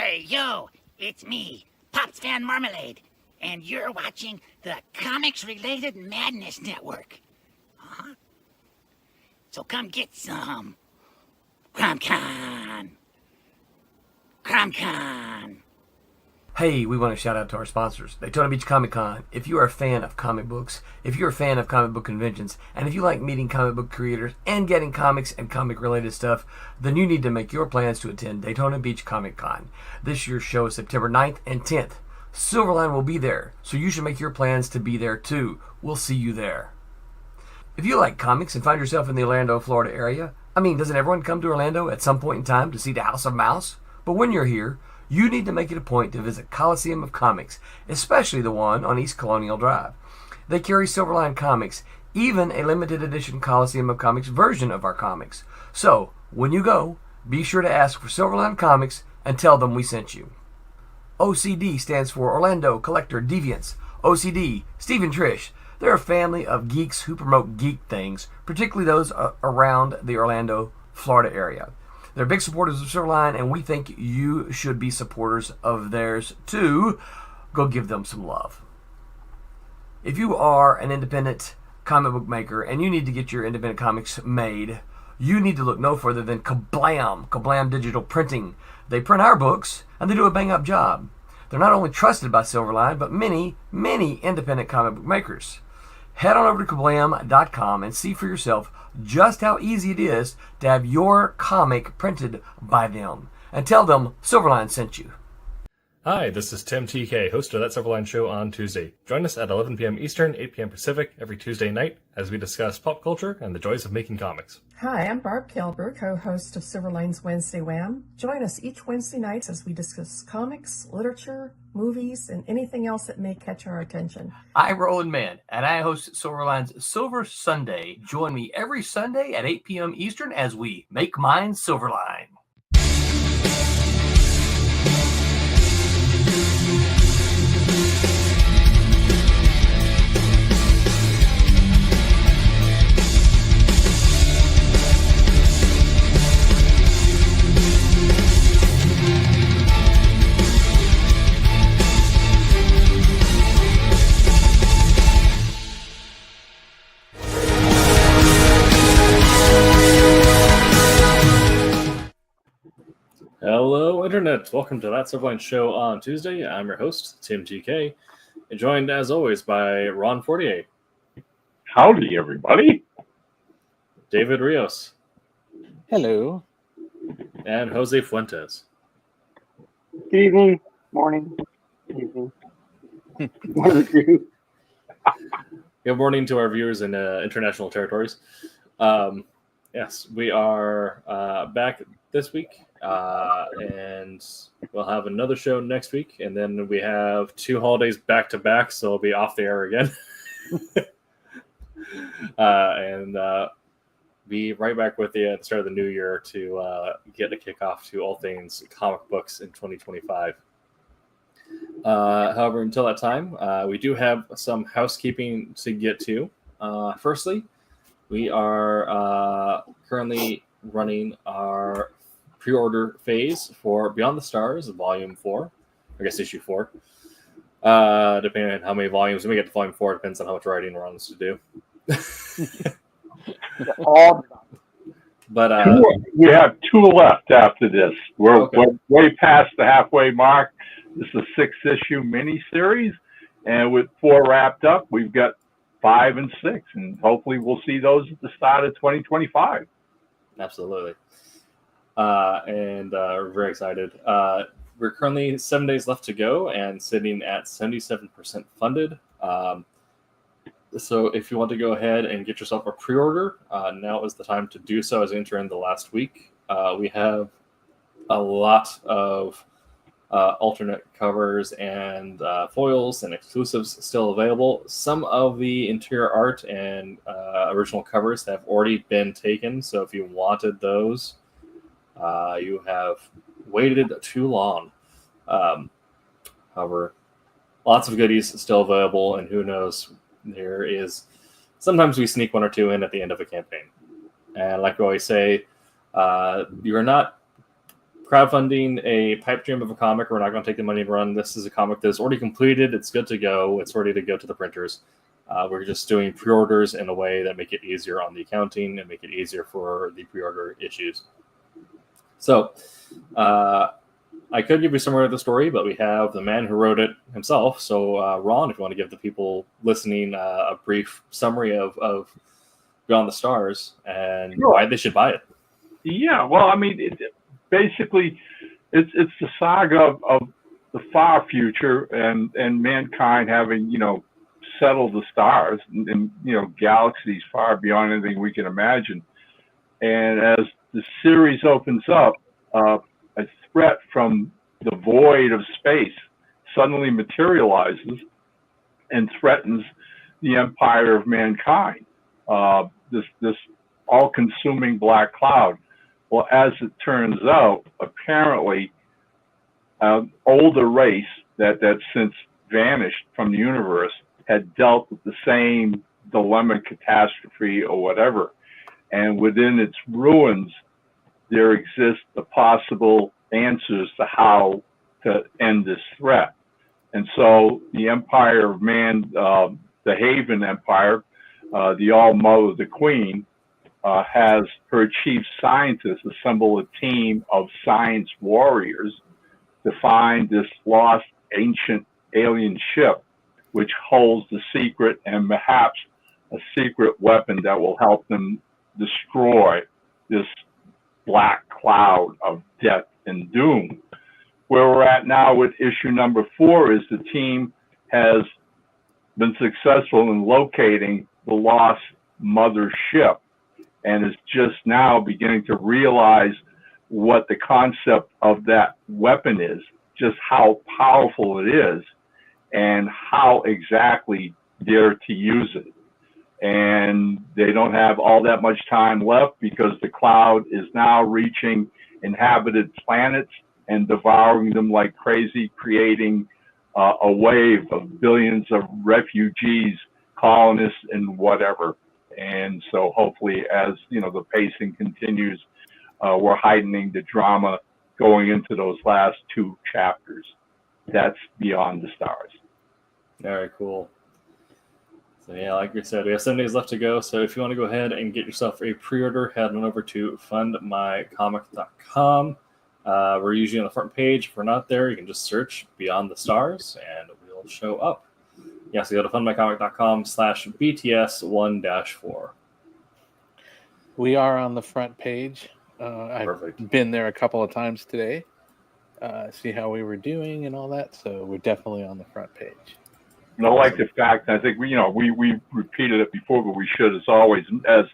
Hey, yo, it's me, Pops Van Marmalade, and you're watching the Comics-Related Madness Network. Uh-huh. So come get some. CromCon. Hey, we want to shout out to our sponsors, Daytona Beach Comic Con. If you are a fan of comic books, if you're a fan of comic book conventions, and if you like meeting comic book creators and getting comics and comic-related stuff, then you need to make your plans to attend Daytona Beach Comic Con. This year's show is September 9th and 10th. Silverline will be there, so you should make your plans to be there too. We'll see you there. If you like comics and find yourself in the Orlando, Florida area, doesn't everyone come to Orlando at some point in time to see the House of Mouse? But when you're here, you need to make it a point to visit Coliseum of Comics, especially the one on East Colonial Drive. They carry Silverline comics, even a limited edition Coliseum of Comics version of our comics. So, when you go, be sure to ask for Silverline Comics and tell them we sent you. OCD stands for Orlando Collector Deviants. OCD, Steve and Trish, they're a family of geeks who promote geek things, particularly those around the Orlando, Florida area. They're big supporters of Silverline, and we think you should be supporters of theirs too. Go give them some love. If you are an independent comic book maker and you need to get your independent comics made, you need to look no further than Kablam Digital Printing. They print our books, and they do a bang-up job. They're not only trusted by Silverline, but many, many independent comic book makers. Head on over to Kablam.com and see for yourself just how easy it is to have your comic printed by them. And tell them Silverline sent you. Hi, this is Tim TK, host of That Silverline Show on Tuesday. Join us at 11 p.m. Eastern, 8 p.m. Pacific every Tuesday night as we discuss pop culture and the joys of making comics. Hi, I'm Barb Kilber, co-host of Silverline's Wednesday Wham. Join us each Wednesday night as we discuss comics, literature, movies, and anything else that may catch our attention. I'm Roland Mann, and I host Silverline's Silver Sunday. Join me every Sunday at 8 p.m. Eastern as we make mine Silverline. Hello, Internet. Welcome to That Silverline Show on Tuesday. I'm your host, Tim TK, and joined, as always, by Ron Fortier. Howdy, everybody. David Rios. Hello. And Jose Fuentes. Good evening, morning, evening. One of the two. Good morning to our viewers in international territories. Yes, we are back this week, and we'll have another show next week, and then we have 2 holidays back-to-back, so we'll be off the air again. And be right back with you at the start of the new year to get a kickoff to all things comic books in 2025. However, until that time, we do have some housekeeping to get to. Firstly, we are currently running our pre-order phase for Beyond the Stars, Volume 4. I guess Issue 4. Depending on how many volumes. When we get to Volume 4, it depends on how much writing we're on this to do. But we have 2 left after this. We're way past the halfway mark. This is a 6-issue miniseries, and with 4 wrapped up, we've got 5 and 6, and hopefully we'll see those at the start of 2025. Absolutely. And we're very excited. We're currently 7 days left to go and sitting at 77% funded. So if you want to go ahead and get yourself a pre-order, now is the time to do so as we enter in the last week. We have a lot of alternate covers and foils and exclusives still available. Some of the interior art and original covers have already been taken, so if you wanted those, you have waited too long. However, lots of goodies still available, and who knows, there is sometimes we sneak 1 or 2 in at the end of a campaign. And like we always say, you're not crowdfunding a pipe dream of a comic. We're not going to take the money and run. This is a comic that's already completed. It's good to go. It's ready to go to the printers. We're just doing pre-orders in a way that make it easier on the accounting and make it easier for the pre-order issues. So I could give you summary of the story, but we have the man who wrote it himself. So Ron, if you want to give the people listening a brief summary of Beyond the Stars and why they should buy it. Yeah, well, I mean, basically, it's the saga of the far future and mankind having, settled the stars and galaxies far beyond anything we can imagine. And as the series opens up, a threat from the void of space suddenly materializes and threatens the empire of mankind. This all-consuming black cloud. Well, as it turns out, apparently, an older race that since vanished from the universe had dealt with the same dilemma, catastrophe, or whatever. And within its ruins, there exist the possible answers to how to end this threat. And so the Empire of Man, the Haven Empire, the All-Mother, the Queen, has her chief scientists assemble a team of science warriors to find this lost ancient alien ship, which holds the secret and perhaps a secret weapon that will help them destroy this black cloud of death and doom. Where we're at now with issue number 4 is the team has been successful in locating the lost mother ship and is just now beginning to realize what the concept of that weapon is, just how powerful it is, and how exactly they're to use it. And they don't have all that much time left because the cloud is now reaching inhabited planets and devouring them like crazy, creating a wave of billions of refugees, colonists, and whatever. And so hopefully as the pacing continues, we're heightening the drama going into those last 2 chapters. That's Beyond the Stars. Very cool. So yeah, like we said, we have 7 days left to go. So if you want to go ahead and get yourself a pre-order, head on over to fundmycomic.com. We're usually on the front page. If we're not there, you can just search Beyond the Stars and we'll show up. Yeah, so go to fundmycomic.com/BTS1-4. We are on the front page. Perfect. I've been there a couple of times today. See how we were doing and all that. So we're definitely on the front page. And I like the fact, I think we repeated it before, but we should, as always, as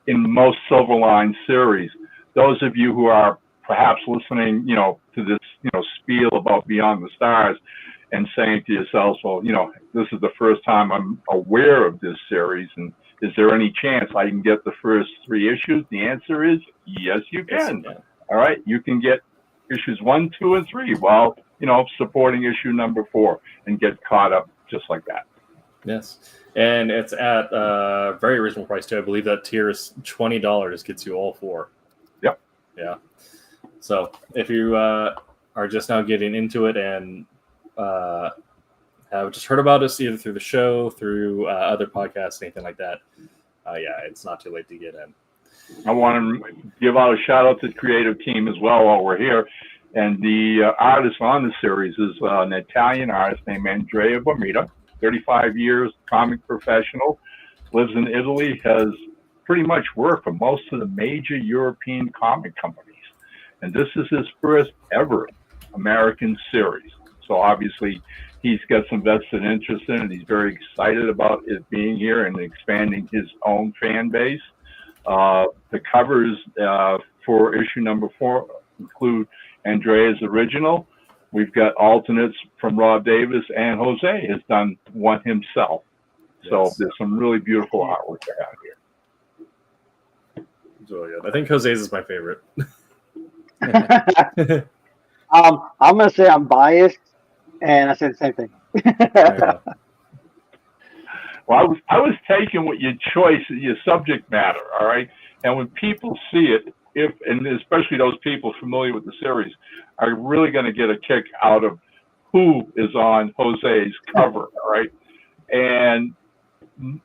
in most Silverline series, those of you who are perhaps listening, to this, spiel about Beyond the Stars and saying to yourselves, well, this is the first time I'm aware of this series, and is there any chance I can get the first 3 issues? The answer is yes, you can. Yes, all right, you can get issues 1, 2, and 3 while, supporting issue number 4 and get caught up just like that. Yes. And it's at a very reasonable price, too. I believe that tier is $20, gets you all 4. Yep. Yeah. So if you are just now getting into it and have just heard about us either through the show, through other podcasts, anything like that, it's not too late to get in. I want to give out a shout out to the creative team as well while we're here. And the artist on the series is an Italian artist named Andrea Bormida, 35 years, comic professional, lives in Italy, has pretty much worked for most of the major European comic companies. And this is his first ever American series. So obviously he's got some vested interest in it. He's very excited about it being here and expanding his own fan base. The covers for issue number 4 include Andrea's original. We've got alternates from Rob Davis, and Jose has done one himself. Yes. So there's some really beautiful artwork to have here. It's really good. I think Jose's is my favorite. I'm going to say I'm biased, and I said the same thing. Yeah. Well, I was taken with your choice, your subject matter, all right? And when people see it, and especially those people familiar with the series, are really going to get a kick out of who is on Jose's cover, all right? And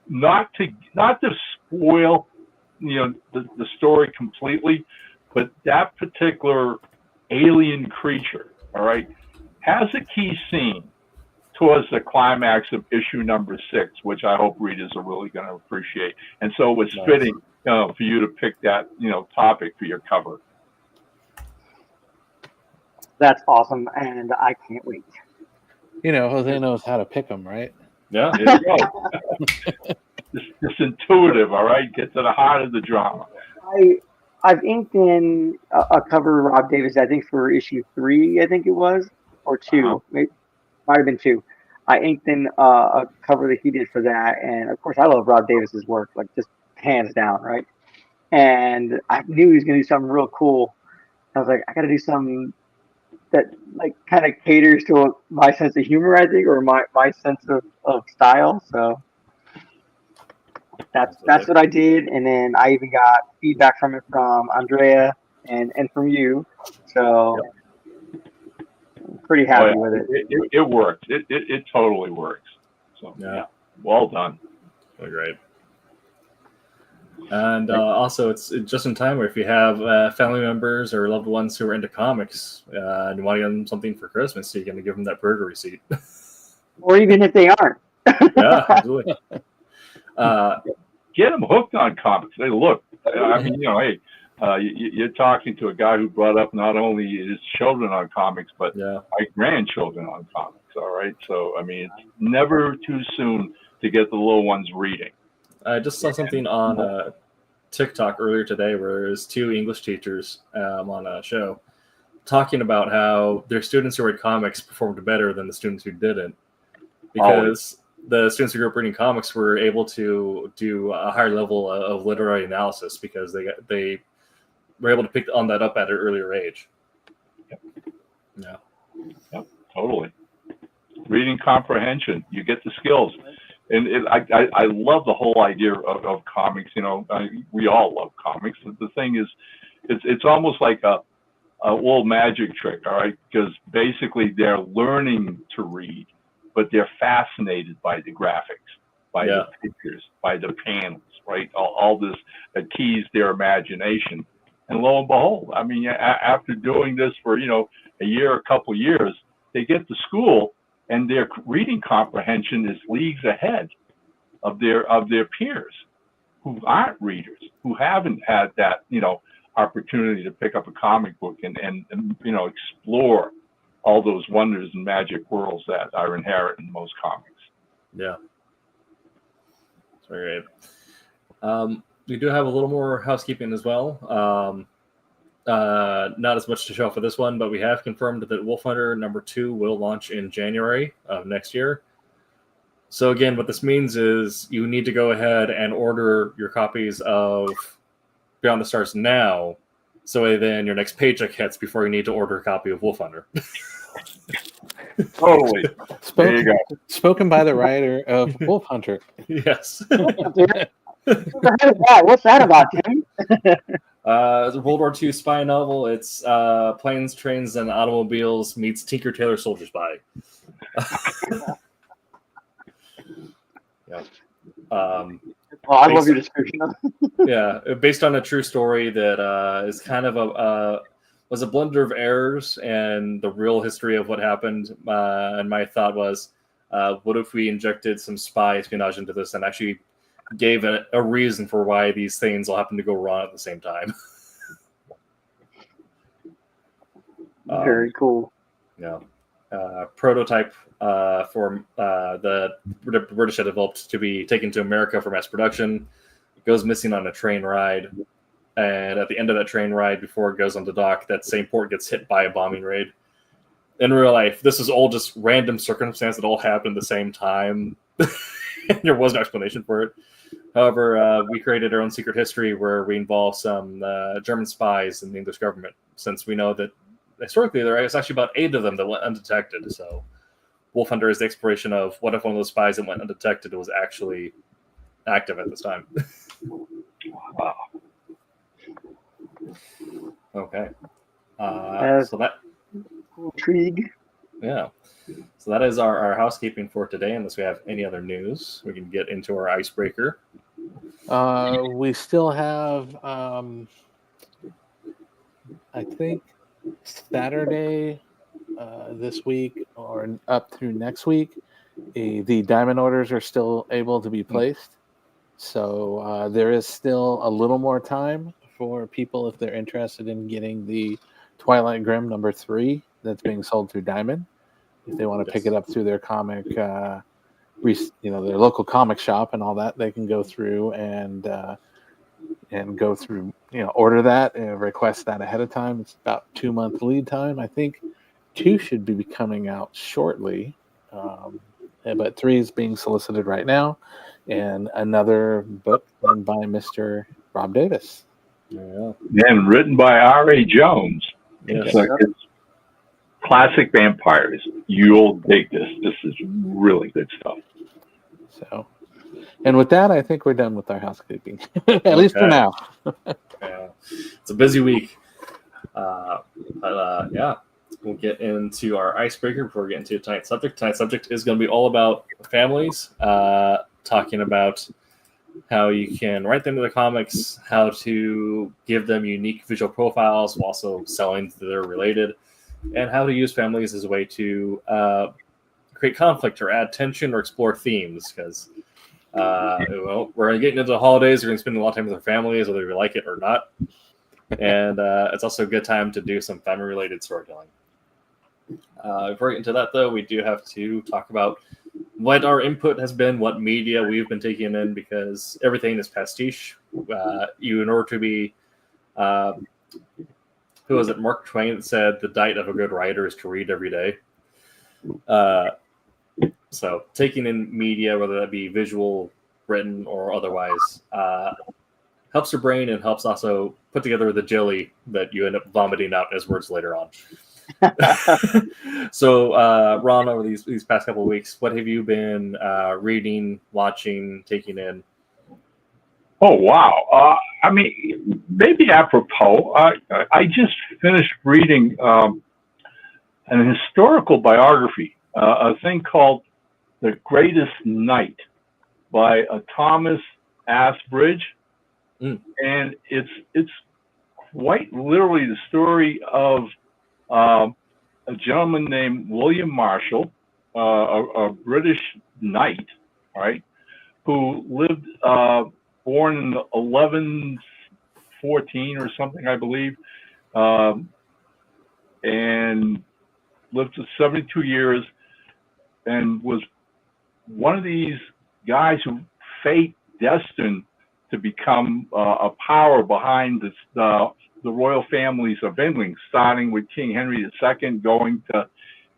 not to spoil, the story completely, but that particular alien creature, all right, has a key scene towards the climax of issue number 6, which I hope readers are really going to appreciate. And so it was fitting, for you to pick that, topic for your cover. That's awesome, and I can't wait. Jose knows how to pick them, right? Yeah. There you go. Just intuitive, all right? Get to the heart of the drama. I've inked in a cover of Rob Davis, I think for issue 3, I think it was, or 2. It might have been 2. I inked in a cover that he did for that, and of course I love Rob Davis's work, like just hands down, right? And I knew he was going to do something real cool. I was like, I got to do something that like kind of caters to my sense of humor, I think, or my sense of style. So that's what I did, and then I even got feedback from it from Andrea and from you. So I'm pretty happy with it. It works. It totally works. So yeah, well done. Really great. And also, it's just in time where if you have family members or loved ones who are into comics and you want to get them something for Christmas, so you're going to give them that burger receipt. Or even if they aren't. Yeah, absolutely. Get them hooked on comics. Hey, look, I mean, you're talking to a guy who brought up not only his children on comics, but my grandchildren on comics. All right, so I mean, it's never too soon to get the little ones reading. I just saw something on TikTok earlier today where there's 2 English teachers on a show talking about how their students who read comics performed better than the students who didn't, because the students who grew up reading comics were able to do a higher level of literary analysis because they were able to pick on that up at an earlier age. Yep, totally. Reading comprehension, you get the skills. And I love the whole idea of comics. We all love comics. The thing is, it's almost like a little magic trick, all right? Because basically they're learning to read, but they're fascinated by the graphics, by the pictures, by the panels, right? All this that keys their imagination. And lo and behold, I mean, after doing this for a year, a couple years, they get to school, and their reading comprehension is leagues ahead of their peers who aren't readers, who haven't had that opportunity to pick up a comic book and explore all those wonders and magic worlds that are inherent in most comics. Yeah, that's very great. We do have a little more housekeeping as well. Not as much to show for this one, but we have confirmed that Wolf Hunter number 2 will launch in January of next year. So again, what this means is you need to go ahead and order your copies of Beyond the Stars now, so then your next paycheck hits before you need to order a copy of Wolf Hunter. Totally. There you go. Spoken by the writer of Wolf Hunter. Yes. What's that about, Tim? It's a World War II spy novel. It's Planes, Trains, and Automobiles meets Tinker Tailor Soldier Spy. Yeah. I love your description of it. Yeah, based on a true story that is kind of was a blender of errors and the real history of what happened. And my thought was, what if we injected some spy espionage into this and actually gave a reason for why these things all happen to go wrong at the same time? Very cool. Yeah. Prototype for the British had developed to be taken to America for mass production. It goes missing on a train ride. And at the end of that train ride, before it goes on the dock, that same port gets hit by a bombing raid. In real life, this is all just random circumstance that all happened at the same time. There was no explanation for it. However, we created our own secret history where we involve some German spies in the English government, since we know that historically there is actually about 8 of them that went undetected. So Wolf Hunter is the exploration of what if one of those spies that went undetected was actually active at this time. Wow. Okay. Uh, So that, Intrigue. yeah. So that is our housekeeping for today. Unless we have any other news, we can get into our icebreaker. We still have, I think, Saturday this week or up through next week, the diamond orders are still able to be placed. So there is still a little more time for people if they're interested in getting the Twilight Grim #3 that's being sold through Diamond. If they want to pick it up through their comic, their local comic shop and all that, they can go through and go through, order that and request that ahead of time. It's about 2-month lead time. I think 2 should be coming out shortly, but 3 is being solicited right now, and another book done by Mr. Rob Davis. Yeah. And written by R.A. Jones. Yes. It's classic vampires. You'll dig this. This is really good stuff. So, and with that, I think we're done with our housekeeping, at least for now. Yeah. It's a busy week. Yeah. We'll get into our icebreaker before we get into tonight's subject. Tonight's subject is going to be all about families, talking about how you can write them into the comics, how to give them unique visual profiles while also selling that they're related, and how to use families as a way to create conflict or add tension or explore themes. Because we're getting into the holidays, we're going to spend a lot of time with our families, whether we like it or not. And it's also a good time to do some family-related storytelling. Before we get into that, though, we do have to talk about what our input has been, what media we've been taking in, because everything is pastiche. In order to be, who was it? Mark Twain that said the diet of a good writer is to read every day. So taking in media, whether that be visual, written, or otherwise, helps your brain and helps also put together the jelly that you end up vomiting out as words later on. So, Ron, over these past couple of weeks, what have you been reading, watching, taking in? Oh, wow. Maybe apropos, I just finished reading an historical biography, a thing called The Greatest Night by Thomas Asbridge. And it's quite literally the story of a gentleman named William Marshall, a British knight, right, who lived, born in 1114 or something, I believe, and lived for 72 years, and was one of these guys who fate destined to become a power behind the royal families of England, starting with King Henry II, going to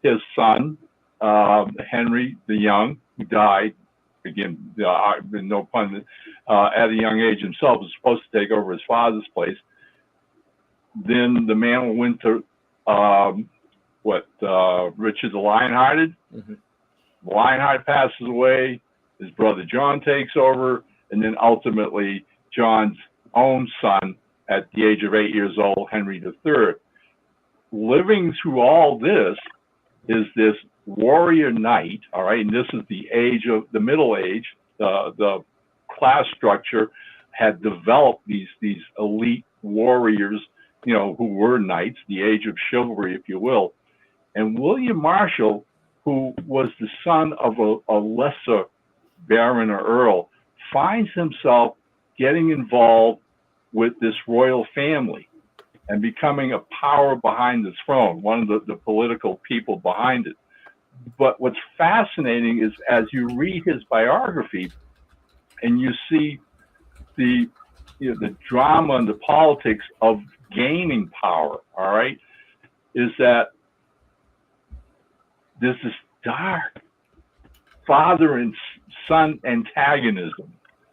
his son, Henry the Young, who died, again, no pun, at a young age himself, was supposed to take over his father's place. Then the mantle went to, Richard the Lionhearted. Mm-hmm. Lionheart passes away, his brother John takes over, and then ultimately John's own son, at the age of 8 years old, Henry III. Living through all this is this warrior knight, all right, and this is the age of the Middle Age. The class structure had developed these elite warriors, who were knights, the age of chivalry, if you will. And William Marshall, who was the son of a lesser baron or earl, finds himself getting involved with this royal family and becoming a power behind the throne, one of the political people behind it. But what's fascinating is as you read his biography and you see the drama and the politics of gaining power, all right, is that there's this dark father and son antagonism,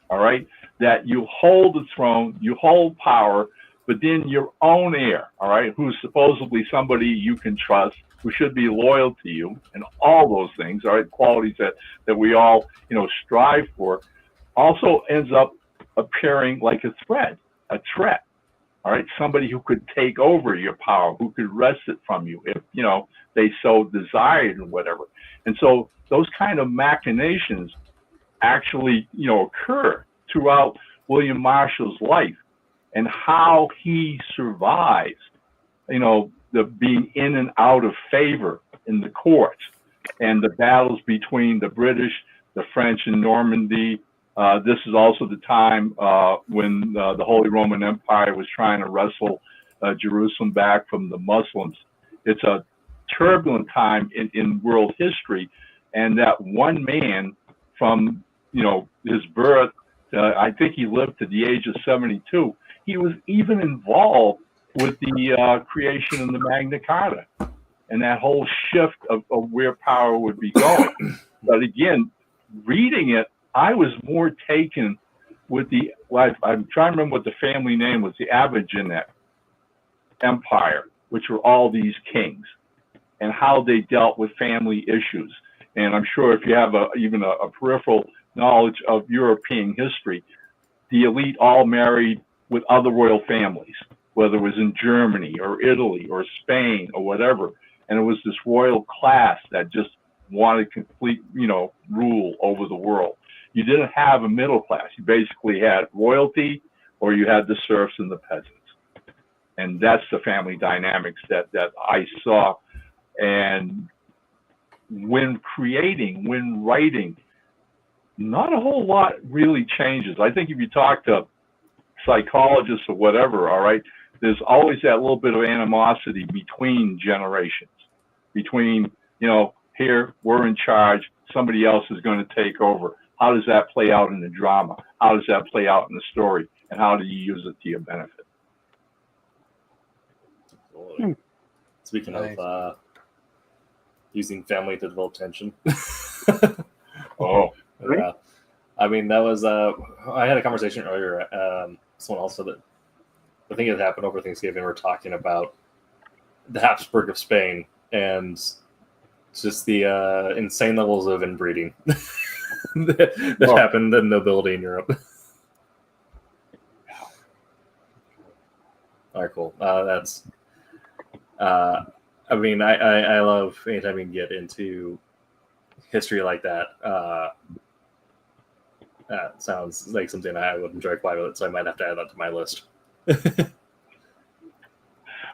all right, that you hold the throne, you hold power, but then your own heir, all right, who's supposedly somebody you can trust, who should be loyal to you, and all those things, all right, qualities that we all, strive for, also ends up appearing like a threat. All right, somebody who could take over your power, who could wrest it from you if, they so desired and whatever. And so those kind of machinations actually, occur throughout William Marshall's life and how he survives, the being in and out of favor in the courts and the battles between the British, the French in Normandy. This is also the time when the Holy Roman Empire was trying to wrestle Jerusalem back from the Muslims. It's a turbulent time in world history, and that one man from his birth, I think he lived to the age of 72. He was even involved with the creation of the Magna Carta and that whole shift of where power would be going. But again, reading it, I was more taken with I'm trying to remember what the family name was, the Abigenet Empire, which were all these kings, and how they dealt with family issues. And I'm sure if you have even a peripheral knowledge of European history, the elite all married with other royal families, whether it was in Germany or Italy or Spain or whatever. And it was this royal class that just wanted complete, rule over the world. You didn't have a middle class. You basically had royalty, or you had the serfs and the peasants. And that's the family dynamics that I saw. And when writing, not a whole lot really changes. I think if you talk to psychologists or whatever, all right, there's always that little bit of animosity between generations, between, here, we're in charge, somebody else is going to take over. How does that play out in the drama? How does that play out in the story? And how do you use it to your benefit? Speaking of using family to develop tension. Oh, yeah. I mean, that was, I had a conversation earlier. Someone else said that I think it happened over Thanksgiving. We're talking about the Habsburg of Spain and just the insane levels of inbreeding that happened in nobility in Europe. All right, cool. That's, I mean, I love anytime we can get into history like that. That sounds like something I would enjoy quite a bit, so I might have to add that to my list.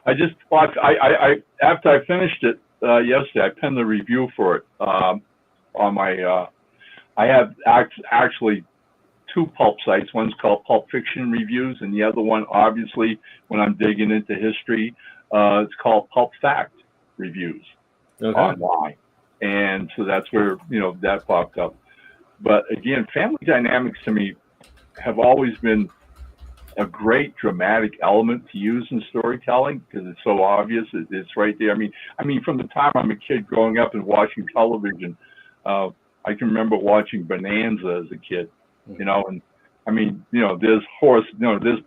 I just watched. I after I finished it yesterday, I penned the review for it on my. I have actually two pulp sites. One's called Pulp Fiction Reviews, and the other one, obviously, when I'm digging into history, it's called Pulp Fact Reviews online. And so that's where that popped up. But again, family dynamics to me have always been a great dramatic element to use in storytelling because it's so obvious. It's right there. I mean, from the time I'm a kid growing up and watching television, I can remember watching Bonanza as a kid, and I mean, there's there's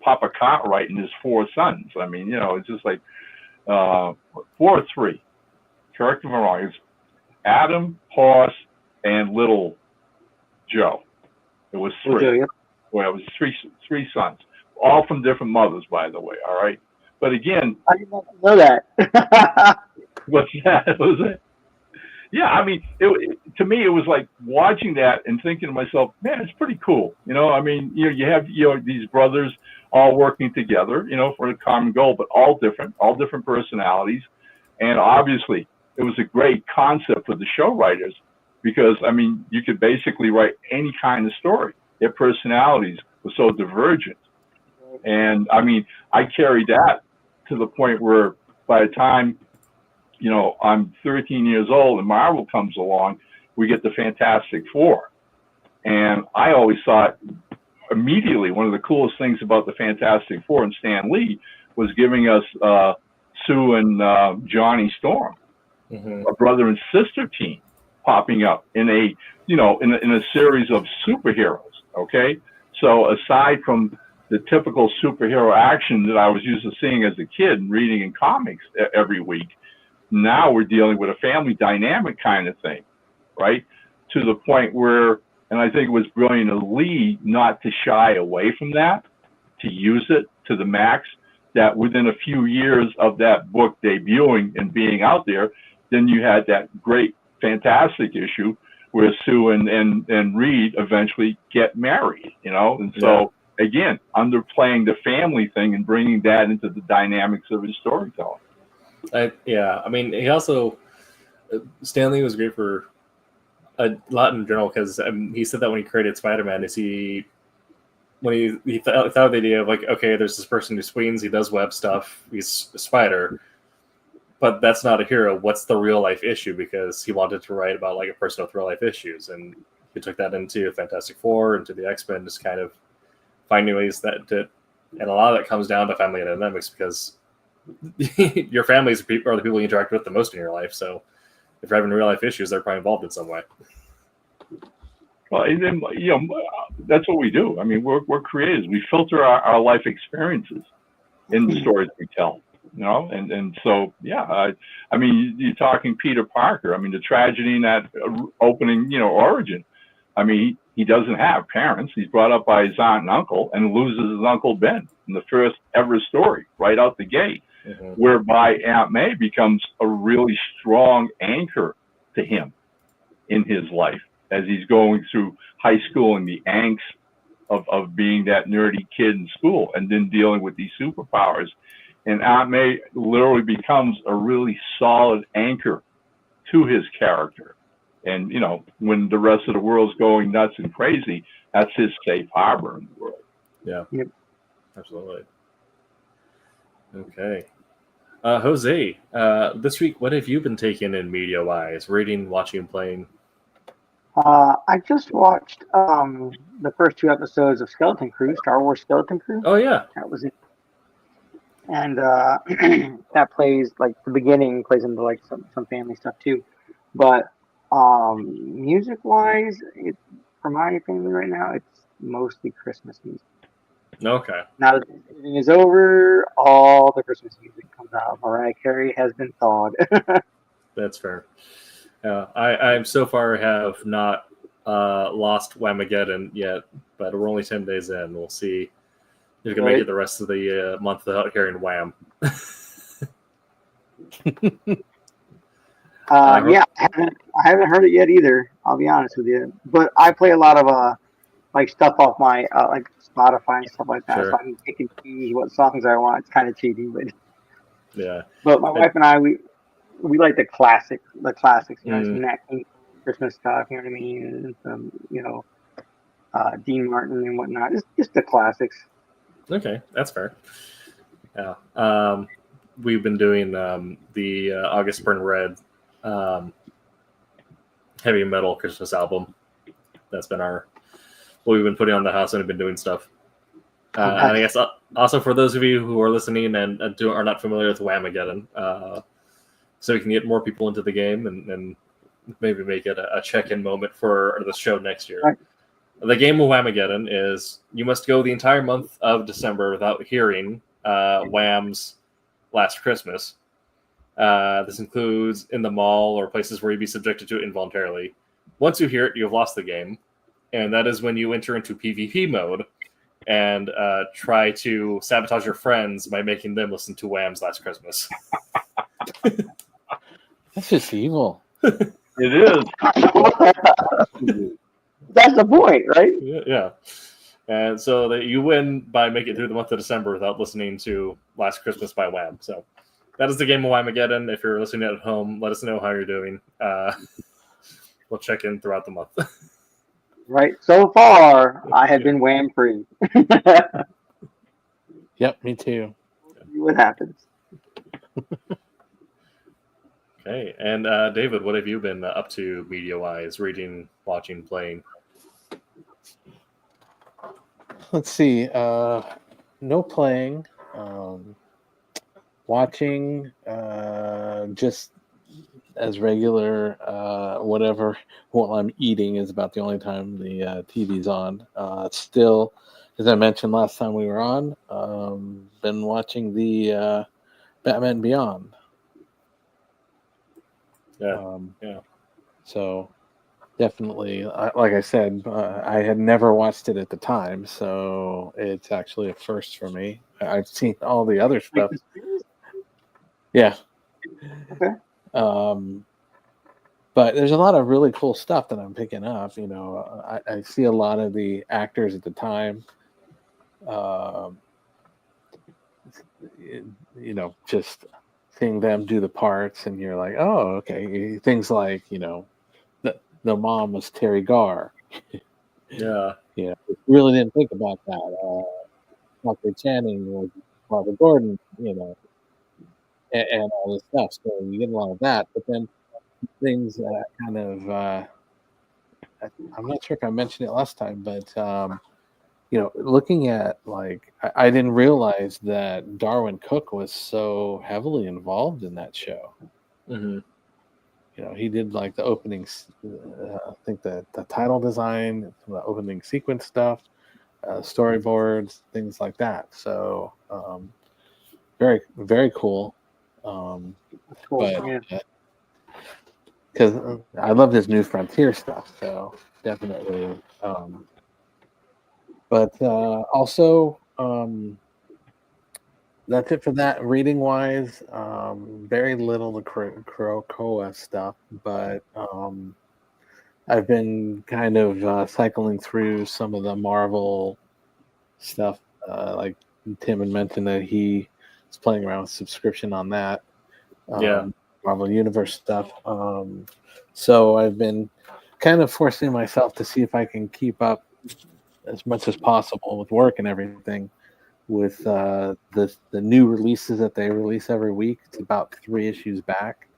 Papa Cartwright and his four sons. I mean, it's just like 4 or 3. Correct me if I'm wrong. It's Adam, Horse, and Little Joe. It was 3. Okay, yeah. Well, it was three sons, all from different mothers, by the way. All right, but again, I didn't know that. what's that? Was it? Yeah, I mean, to me, it was like watching that and thinking to myself, man, it's pretty cool. I mean, you have these brothers all working together, for a common goal, but all different personalities, and obviously, it was a great concept for the show writers because I mean, you could basically write any kind of story. Their personalities were so divergent, and I mean, I carried that to the point where by the time I'm 13 years old and Marvel comes along, we get the Fantastic Four. And I always thought immediately one of the coolest things about the Fantastic Four and Stan Lee was giving us Sue and Johnny Storm, a brother and sister team popping up in a, in a series of superheroes. Okay. So aside from the typical superhero action that I was used to seeing as a kid and reading in comics every week, now we're dealing with a family dynamic kind of thing, right? To the point where, and I think it was brilliant of Lee not to shy away from that, to use it to the max that within a few years of that book debuting and being out there, then you had that great, fantastic issue where Sue and Reed eventually get married, And so, again, underplaying the family thing and bringing that into the dynamics of his storytelling. I mean, he also, Stanley was great for a lot in general because he said that when he created Spider-Man, when he thought of the idea of like, okay, there's this person who swings, he does web stuff, he's a spider, but that's not a hero. What's the real life issue? Because he wanted to write about like a person with real life issues, and he took that into Fantastic Four, into the X-Men, just kind of finding ways and a lot of that comes down to family dynamics because your families are the people you interact with the most in your life. So if you're having real life issues, they're probably involved in some way. Well, and then, that's what we do. I mean, we're creators. We filter our life experiences in the stories we tell, and so, I mean, you're talking Peter Parker. I mean, the tragedy in that opening, origin. I mean, he doesn't have parents. He's brought up by his aunt and uncle and loses his Uncle Ben in the first ever story right out the gate, whereby Aunt May becomes a really strong anchor to him in his life as he's going through high school and the angst of being that nerdy kid in school and then dealing with these superpowers. And Aunt May literally becomes a really solid anchor to his character. And, when the rest of the world's going nuts and crazy, that's his safe harbor in the world. Yeah. Yep. Absolutely. Okay. Jose, this week, what have you been taking in media-wise? Reading, watching, playing? I just watched the first 2 episodes of Skeleton Crew, Star Wars Skeleton Crew. Oh, yeah. That was it. And that plays, like, the beginning plays into, like, some family stuff, too. But music-wise, for my family right now, it's mostly Christmas music. Okay. Now that Thanksgiving is over, all the Christmas music comes out. Mariah Carey has been thawed. That's fair. I so far have not lost Whamageddon yet, but we're only 10 days in. We'll see if we can make it the rest of the month without hearing Wham. Yeah, I haven't heard it yet either. I'll be honest with you, but I play a lot of like stuff off my like Spotify and stuff like that, so I can pick and choose what songs I want. It's kind of cheating, but yeah. But my wife and I, we like the classics, some Nat King Christmas stuff, you know what I mean, and some, Dean Martin and whatnot, just the classics. Okay, that's fair. Yeah. We've been doing the August Burn Red heavy metal Christmas album. That's been what we've been putting on the house and have been doing stuff. And I guess also for those of you who are listening and are not familiar with Whamageddon, so we can get more people into the game and maybe make it a check-in moment for the show next year. Right. The game of Whamageddon is you must go the entire month of December without hearing Wham's Last Christmas. This includes in the mall or places where you'd be subjected to it involuntarily. Once you hear it, you've lost the game. And that is when you enter into PvP mode and try to sabotage your friends by making them listen to Wham's Last Christmas. That's just evil. It is. That's the point, right? Yeah. And so that you win by making it through the month of December without listening to Last Christmas by Wham. So that is the game of Whamageddon. If you're listening at home, let us know how you're doing. We'll check in throughout the month. Right. So far, I have been Wham free. Yep, me too. See what happens. Okay. And David, what have you been up to media-wise? Reading, watching, playing? Let's see. No playing. Watching, just as regular, whatever while I'm eating is about the only time the TV's on. Still, as I mentioned last time we were on, been watching the Batman Beyond. Yeah. So definitely, like I said, I had never watched it at the time, so it's actually a first for me. I've seen all the other stuff. Yeah. Okay. But there's a lot of really cool stuff that I'm picking up. You know, I see a lot of the actors at the time. You know, just seeing them do the parts, and you're like, oh, okay. Things like, you know, the mom was Terry Garr. Yeah. You know, really didn't think about that. Dr. Channing was Barbara Gordon, you know, and all this stuff. So you get a lot of that, but then things that kind of I'm not sure if I mentioned it last time, but you know, looking at like I didn't realize that Darwin Cook was so heavily involved in that show. Mm-hmm. You know, he did like the opening, I think the title design, some of the opening sequence stuff, storyboards, things like that. So very, very cool. Cool. But Yeah. because I love his New Frontier stuff, so definitely. But also, that's it for that. Reading wise, very little the Koepp stuff, but I've been kind of cycling through some of the Marvel stuff. Like Tim had mentioned that he is playing around with subscription on that. Yeah. Marvel Universe stuff. So I've been kind of forcing myself to see if I can keep up as much as possible with work and everything with the new releases that they release every week. It's about 3 issues back.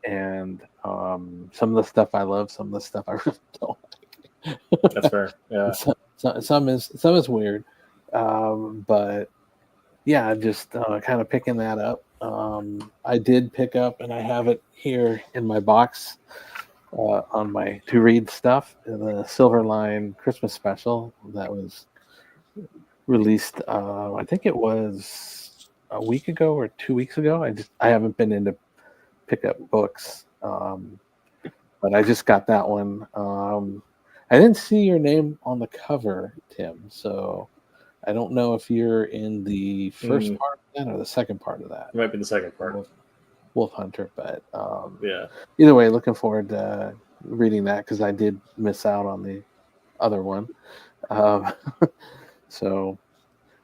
And some of the stuff I love, some of the stuff I really don't like. That's fair. Yeah. Some is weird. But yeah, just kind of picking that up. I did pick up, and I have it here in my box on my to read stuff, the Silverline Christmas special that was released. I think it was a week ago or 2 weeks ago. I haven't been into pick up books, but I just got that one. I didn't see your name on the cover, Tim, so I don't know if you're in the first part of that or the second part of that. It might be the second part. Wolf Hunter, but yeah. Either way, looking forward to reading that because I did miss out on the other one. So,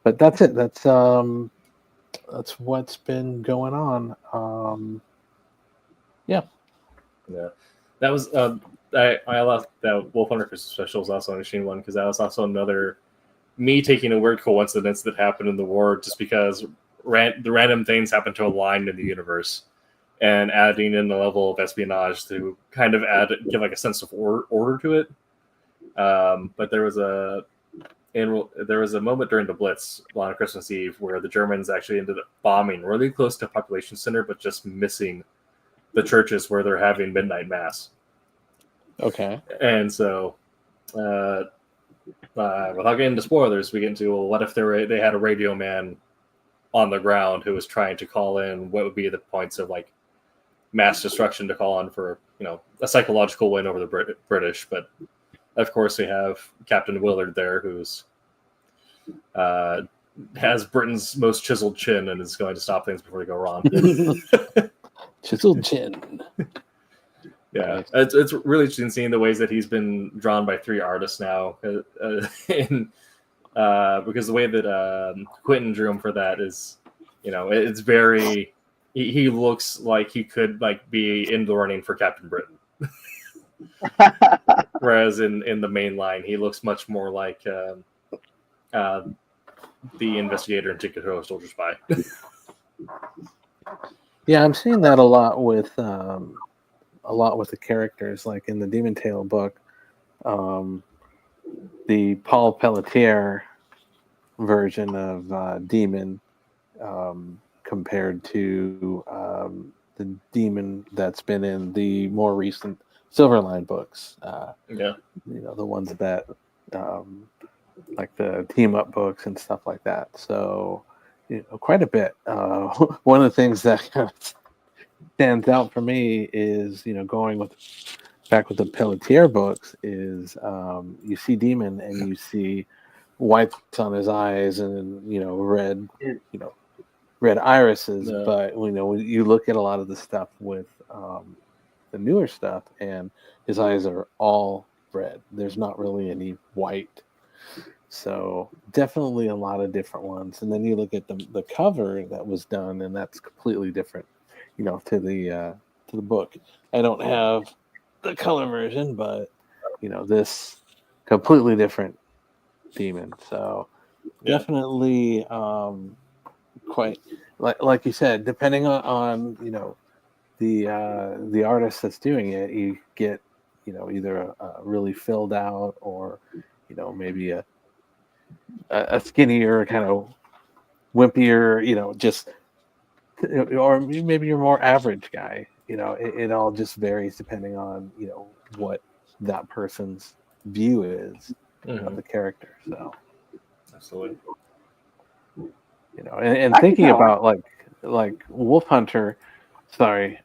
but that's it. That's what's been going on. Yeah. That was I love that Wolf Hunter Christmas special was also an interesting one because that was also another me taking a weird coincidence that happened in the war just because the random things happen to align in the universe and adding in a level of espionage to kind of give like a sense of order to it. But there was a moment during the Blitz on Christmas Eve where the Germans actually ended up bombing really close to a population center, but just missing the churches where they're having midnight mass. Okay. And so, without getting into spoilers, we get into what if they had a radio man on the ground who was trying to call in what would be the points of like mass destruction to call on for a psychological win over the British. But of course, we have Captain Willard there, who's has Britain's most chiseled chin and is going to stop things before they go wrong. Chiseled chin. Yeah, it's really interesting seeing the ways that he's been drawn by 3 artists now, and because the way that Quentin drew him for that is, it's very. He looks like he could be in the running for Captain Britain, whereas in the main line he looks much more like the investigator in Ticket to a Soldier Spy. Yeah, I'm seeing that a lot with the characters, like in the Demon Tale book, the Paul Pelletier version of Demon compared to the Demon that's been in the more recent Silverline books. Yeah, the ones that like the team up books and stuff like that. So quite a bit. One of the things that kind of stands out for me is going back with the Pelletier books is you see Demon and you see whites on his eyes and red, red irises. Yeah. But when you look at a lot of the stuff with the newer stuff, and his eyes are all red. There's not really any white. So definitely a lot of different ones. And then you look at the cover that was done, and that's completely different, to the book. I don't have the color version, but this completely different demon. So definitely quite like you said, depending on the artist that's doing it, you get either a really filled out or maybe a skinnier kind of wimpier, just or maybe you're more average guy. It all just varies depending on what that person's view is of the character. So Absolutely. and thinking about like Wolf Hunter, sorry,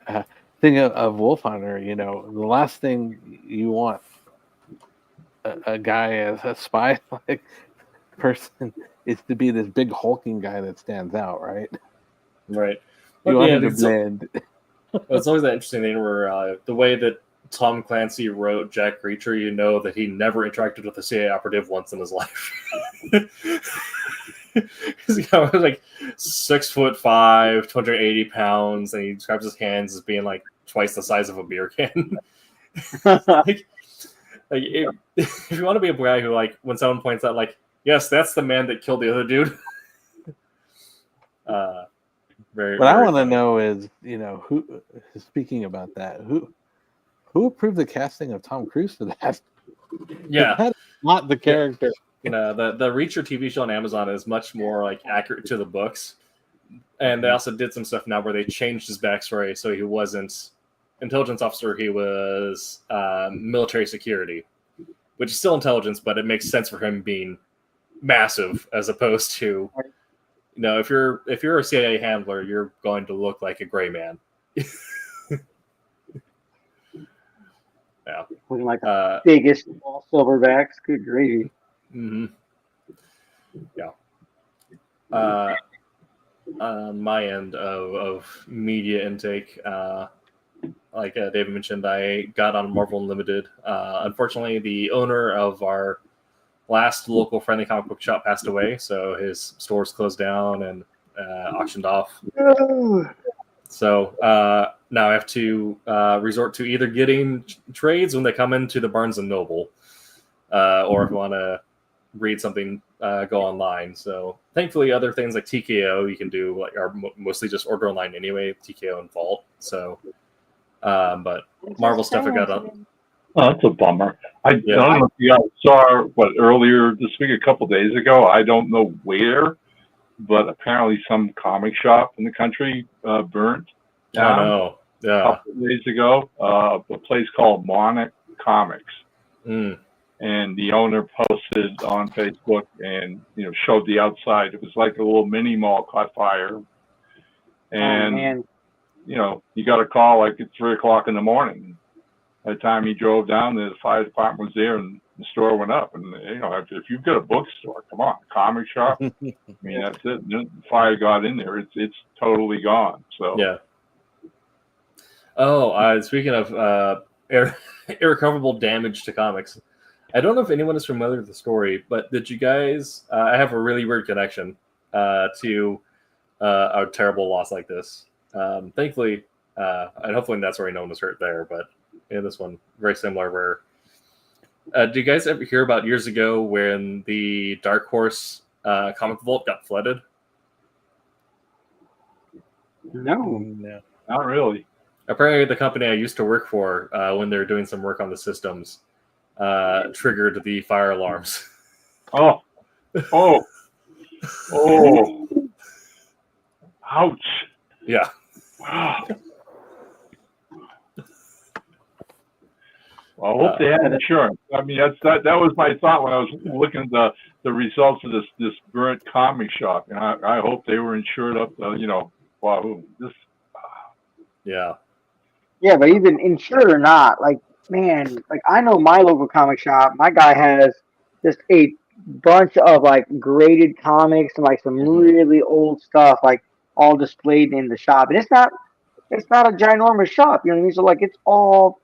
thinking of Wolf Hunter, the last thing you want a guy as a spy like person is to be this big hulking guy that stands out, right? Right. You want him to blend. It's always that interesting thing where the way that Tom Clancy wrote Jack Reacher, that he never interacted with a CIA operative once in his life. He's like 6'5", 280 pounds, and he describes his hands as being like twice the size of a beer can. If you want to be a guy who, like, when someone points out, like, yes, that's the man that killed the other dude. What I want to know is, who. Speaking about that, who approved the casting of Tom Cruise for that? Yeah, that's not the character. The Reacher TV show on Amazon is much more like accurate to the books, and they also did some stuff now where they changed his backstory, so he wasn't intelligence officer, he was military security, which is still intelligence, but it makes sense for him being massive as opposed to, if you're a CIA handler, you're going to look like a gray man. Yeah, looking like the biggest small silverbacks. Good gravy. Mm-hmm. Yeah. On my end of media intake, like David mentioned, I got on Marvel Unlimited. Unfortunately, the owner of our last local friendly comic book shop passed away, so his stores closed down and auctioned off. So now I have to resort to either getting trades when they come into the Barnes & Noble, or if I want to read something, go online. So thankfully, other things like TKO you can do are mostly just order online anyway, TKO and Vault. So, but Marvel stuff I got on. Oh, that's a bummer. I don't know if you guys saw earlier this week, a couple days ago. I don't know where, but apparently some comic shop in the country burnt down. Oh, no. Yeah. A couple of days ago, a place called Monarch Comics. And the owner posted on Facebook and showed the outside. It was like a little mini mall caught fire, and you got a call like at 3:00 in the morning. By the time he drove down there, the fire department was there, and the store went up. And if you've got a bookstore, come on, comic shop. I mean, that's it. And the fire got in there; it's totally gone. So yeah. Oh, speaking of irrecoverable damage to comics. I don't know if anyone is familiar with the story, but did you guys? I have a really weird connection to a terrible loss like this. Thankfully, and hopefully that's where no one was hurt there. But this one, very similar. Where do you guys ever hear about years ago when the Dark Horse comic vault got flooded? No, not really. Apparently, the company I used to work for, when they were doing some work on the systems, triggered the fire alarms. Oh, ouch! Yeah. Wow. Well, I hope they had insurance. I mean, that was my thought when I was looking at the results of this burnt comic shop, and I hope they were insured up. Wow, this. Yeah. Yeah, but even insured or not, man, I know my local comic shop. My guy has just a bunch of like graded comics and like some really old stuff, like all displayed in the shop. And it's not a ginormous shop, you know what I mean? So like it's all,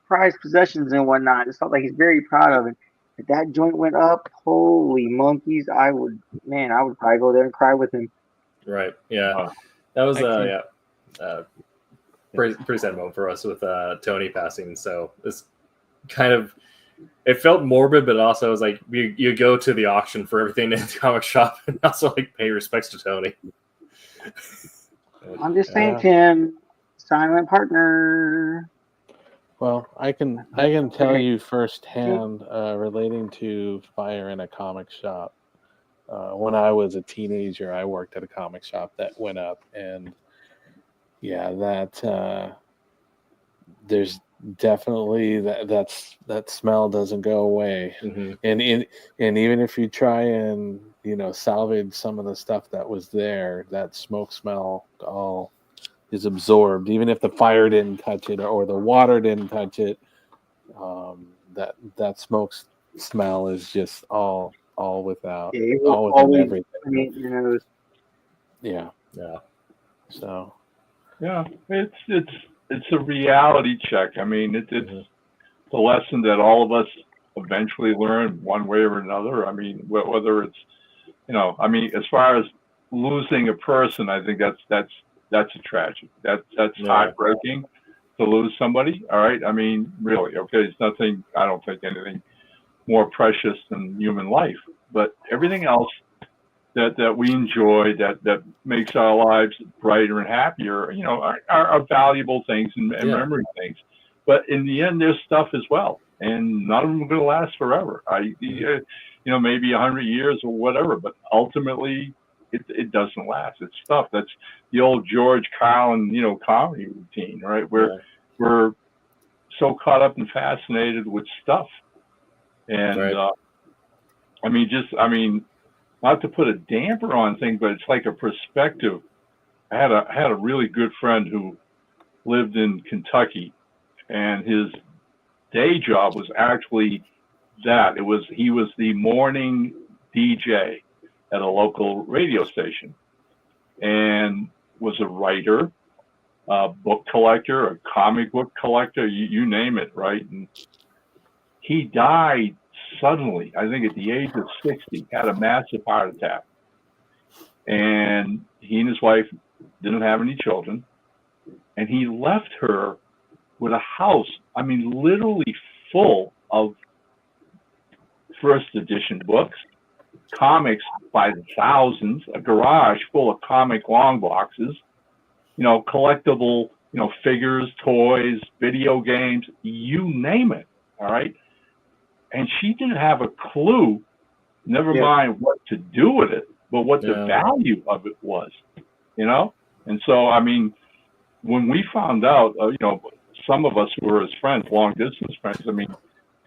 prized possessions and whatnot. It's not like he's very proud of it. If that joint went up, holy monkeys, I would probably go there and cry with him. Right. Yeah. That was pretty sad moment for us with Tony passing. So it's kind of, it felt morbid, but also it was like you go to the auction for everything in the comic shop and also like pay respects to Tony. I'm just saying, Tim, silent partner. Well, I can tell you firsthand, relating to fire in a comic shop. When I was a teenager, I worked at a comic shop that went up, and yeah, that there's definitely that smell doesn't go away, and even if you try and salvage some of the stuff that was there, that smoke smell all is absorbed, even if the fire didn't touch it or the water didn't touch it. That smoke smell is just all without, all within everything. Yeah. So. Yeah, it's a reality check. I mean, it's the lesson that all of us eventually learn one way or another. I mean, whether it's, as far as losing a person, I think that's a tragedy. That's heartbreaking to lose somebody. All right. I mean, really, okay. It's nothing, I don't think anything more precious than human life, but everything else that we enjoy, that makes our lives brighter and happier, are valuable things and memory things. But in the end, there's stuff as well, and none of them are going to last forever. Maybe 100 years or whatever, but ultimately, it doesn't last. It's stuff that's the old George Carlin, comedy routine, right? Where we're so caught up and fascinated with stuff, and not to put a damper on things, but it's like a perspective. I had a really good friend who lived in Kentucky, and his day job was actually that. He was the morning DJ at a local radio station, and was a writer, a book collector, a comic book collector, you name it, right? And he died suddenly, I think at the age of 60, had a massive heart attack. And he and his wife didn't have any children. And he left her with a house, literally full of first edition books, comics by the thousands, a garage full of comic long boxes, collectible, figures, toys, video games, you name it. All right. And she didn't have a clue, never mind what to do with it, but what the value of it was, And so, when we found out, some of us who were his friends, long distance friends,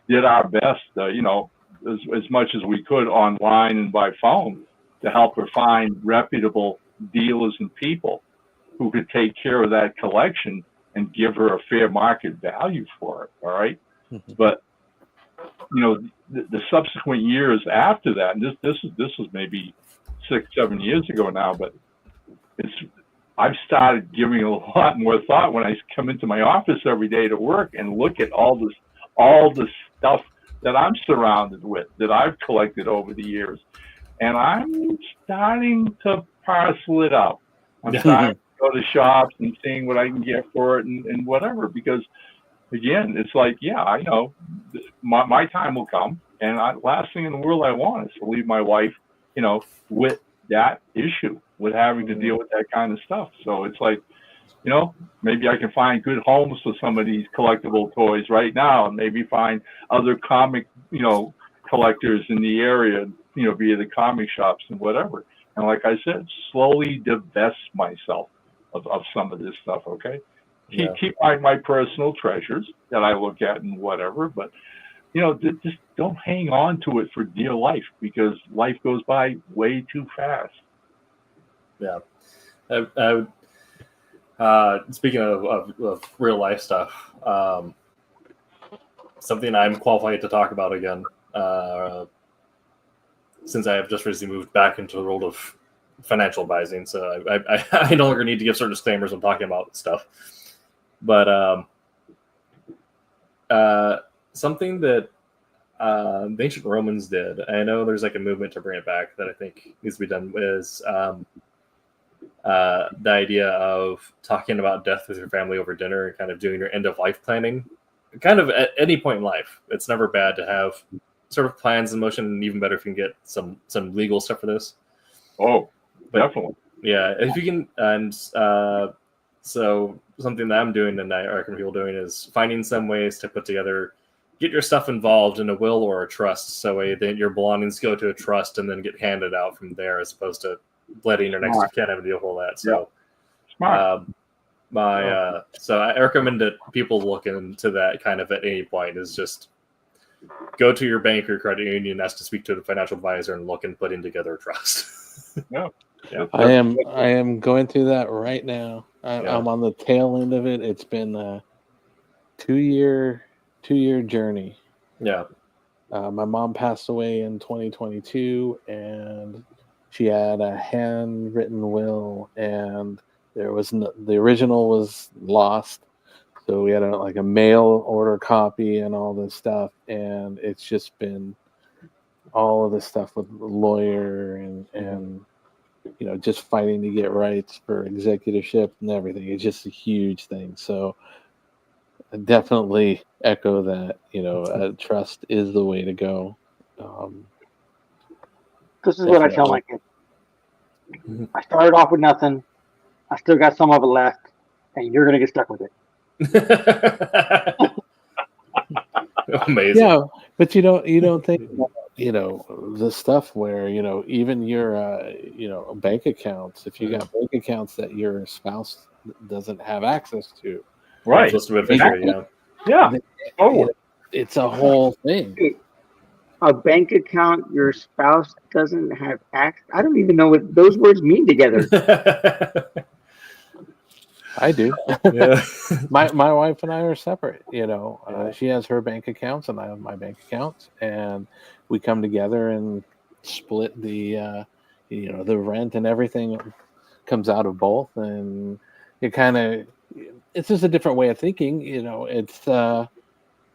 did our best, as much as we could online and by phone to help her find reputable dealers and people who could take care of that collection and give her a fair market value for it. All right. But, the subsequent years after that, and this was maybe 6-7 years ago now, but I've started giving a lot more thought when I come into my office every day to work and look at all the stuff that I'm surrounded with, that I've collected over the years. And I'm starting to parcel it out. I'm starting to go to shops and seeing what I can get for it and whatever, because again, it's like, I know my time will come, and last thing in the world I want is to leave my wife, with that issue, with having to deal with that kind of stuff. So it's like, maybe I can find good homes for some of these collectible toys right now, and maybe find other comic, collectors in the area, via the comic shops and whatever. And like I said, slowly divest myself of some of this stuff. Okay. Keep my personal treasures that I look at and whatever, but just don't hang on to it for dear life, because life goes by way too fast. Yeah. Speaking of real life stuff, something I'm qualified to talk about again. since I have just recently moved back into the world of financial advising, so I no longer need to give certain disclaimers when talking about stuff. But something that the ancient Romans did, I know there's like a movement to bring it back that I think needs to be done, is the idea of talking about death with your family over dinner and kind of doing your end of life planning, kind of at any point in life. It's never bad to have sort of plans in motion, and even better if you can get some legal stuff for this. Oh, definitely. Yeah, if you can, and so something that I'm doing and I recommend people doing is finding some ways to put together, get your stuff involved in a will or a trust, so that your belongings go to a trust and then get handed out from there, as opposed to letting your next of kin have to deal with all that. So, Smart. So I recommend that people look into that kind of at any point. Is just go to your bank or credit union, ask to speak to the financial advisor, and look and putting together a trust. Yeah. I am going through that right now. I'm on the tail end of it. It's been a 2-year journey. Yeah. My mom passed away in 2022, and she had a handwritten will, and there was the original was lost, so we had a mail order copy and all this stuff, and it's just been all of this stuff with the lawyer and just fighting to get rights for executorship and everything. It's just a huge thing. So I definitely echo that. Trust is the way to go. This is what I tell my kids. I started off with nothing. I still got some of it left, and you're gonna get stuck with it. Amazing. Yeah, but you don't think the stuff where even your bank accounts. If you got bank accounts that your spouse doesn't have access to, Right? It's a whole thing. A bank account your spouse doesn't have access. I don't even know what those words mean together. I do. Yeah. My wife and I are separate. She has her bank accounts and I have my bank accounts, and we come together and split the the rent, and everything comes out of both. And it's just a different way of thinking. It's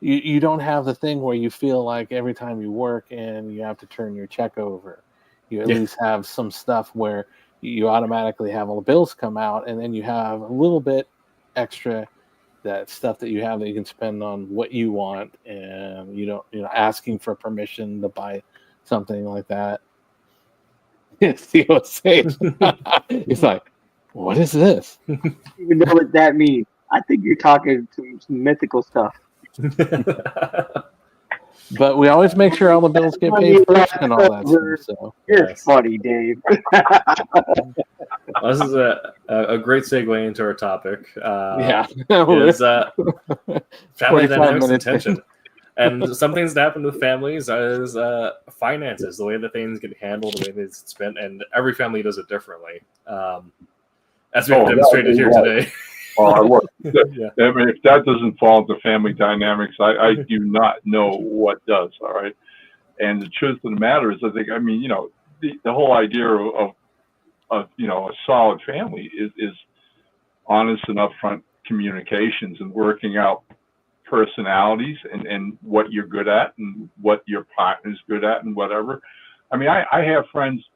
you don't have the thing where you feel like every time you work and you have to turn your check over. You at least have some stuff where you automatically have all the bills come out, and then you have a little bit extra, that stuff that you have that you can spend on what you want, and you don't asking for permission to buy something like that. See what I'm saying? It's like, what is this? I don't even know what that means. I think you're talking some mythical stuff. But we always make sure all the bills get paid first and all that stuff. So you're funny, Dave. This is a great segue into our topic. Is family dynamics and tension. And some things that happen with families is finances, the way that things get handled, the way that it's spent, and every family does it differently. As we've demonstrated here today. I mean, if that doesn't fall into family dynamics, I do not know what does. All right. And the truth of the matter is, I think, the whole idea of a solid family is honest and upfront communications and working out personalities and what you're good at and what your partner's good at and whatever. I mean, I have friends.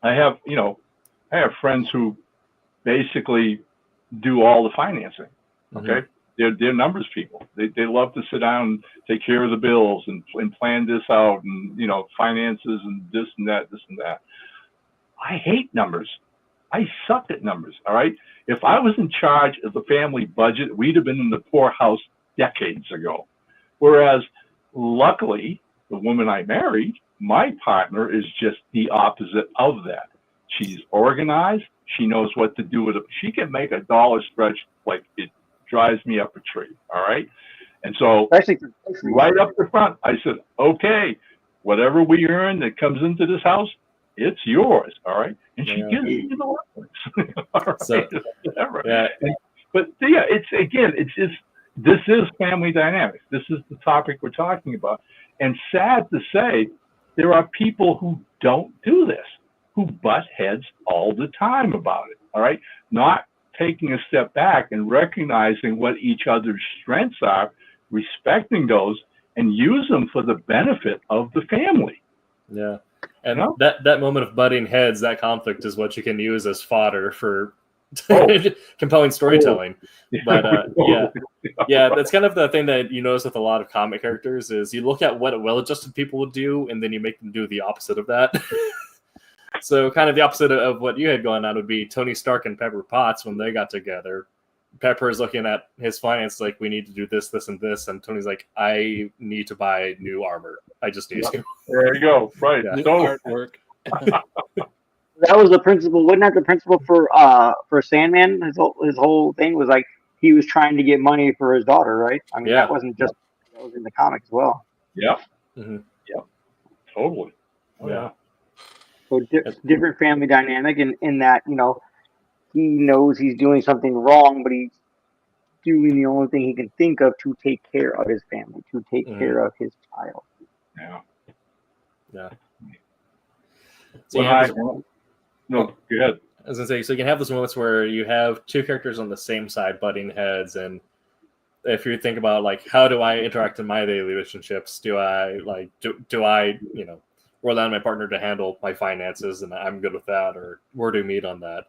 I have friends who basically do all the financing. Okay. Mm-hmm. They're numbers people. They love to sit down and take care of the bills and plan this out and, finances and this and that. I hate numbers. I suck at numbers. All right. If I was in charge of the family budget, we'd have been in the poorhouse decades ago. Whereas luckily the woman I married, my partner, is just the opposite of that. She's organized. She knows what to do with it. She can make a dollar stretch like it drives me up a tree. All right. And so right up the front, I said, okay, whatever we earn that comes into this house, it's yours. All right. And she gives me the workplace. All right. So, this is family dynamics. This is the topic we're talking about. And sad to say, there are people who don't do this, who butt heads all the time about it. All right, not taking a step back and recognizing what each other's strengths are, respecting those, and use them for the benefit of the family. Yeah. And that moment of butting heads, that conflict is what you can use as fodder for compelling storytelling. But yeah, that's kind of the thing that you notice with a lot of comic characters is you look at what well-adjusted people would do, and then you make them do the opposite of that. So kind of the opposite of what you had going on would be Tony Stark and Pepper Potts when they got together. Pepper's looking at his finance like, we need to do this, this, and this. And Tony's like, I need to buy new armor. I just need to. There you go. Right. New artwork. That was the principle. Wasn't that the principle for Sandman? His whole thing was like he was trying to get money for his daughter, right? I mean, that wasn't just that was in the comics as well. Yep. Mm-hmm. Yep. Totally. Oh, yeah. So different family dynamic, in that, you know, he knows he's doing something wrong, but he's doing the only thing he can think of to take care of his family, to take care of his child. Yeah. Yeah. So no, go ahead. I was gonna say, so you can have those moments where you have two characters on the same side butting heads, and if you think about like, how do I interact in my daily relationships? Do I you know, rely on my partner to handle my finances, and I'm good with that, or where do we meet on that?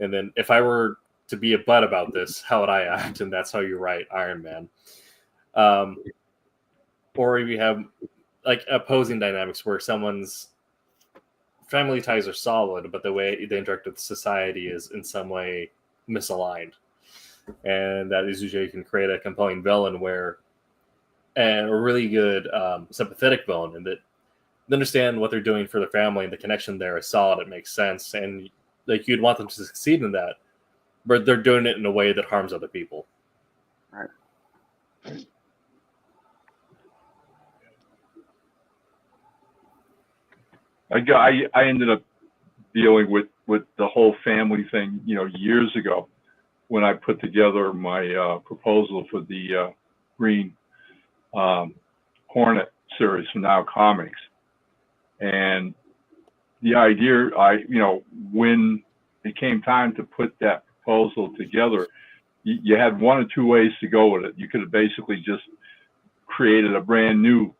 And then if I were to be a butt about this, how would I act? And that's how you write Iron Man. Or if you have like opposing dynamics where someone's family ties are solid, but the way they interact with society is in some way misaligned. And that is usually you can create a compelling villain and a really good sympathetic villain, and that they understand what they're doing for their family, and the connection there is solid. It makes sense. And like, you'd want them to succeed in that, but they're doing it in a way that harms other people. Right. I ended up dealing with the whole family thing, you know, years ago when I put together my proposal for the Green Hornet series from Now Comics. And the idea, when it came time to put that proposal together, you had one or two ways to go with it. You could have basically just created a brand new,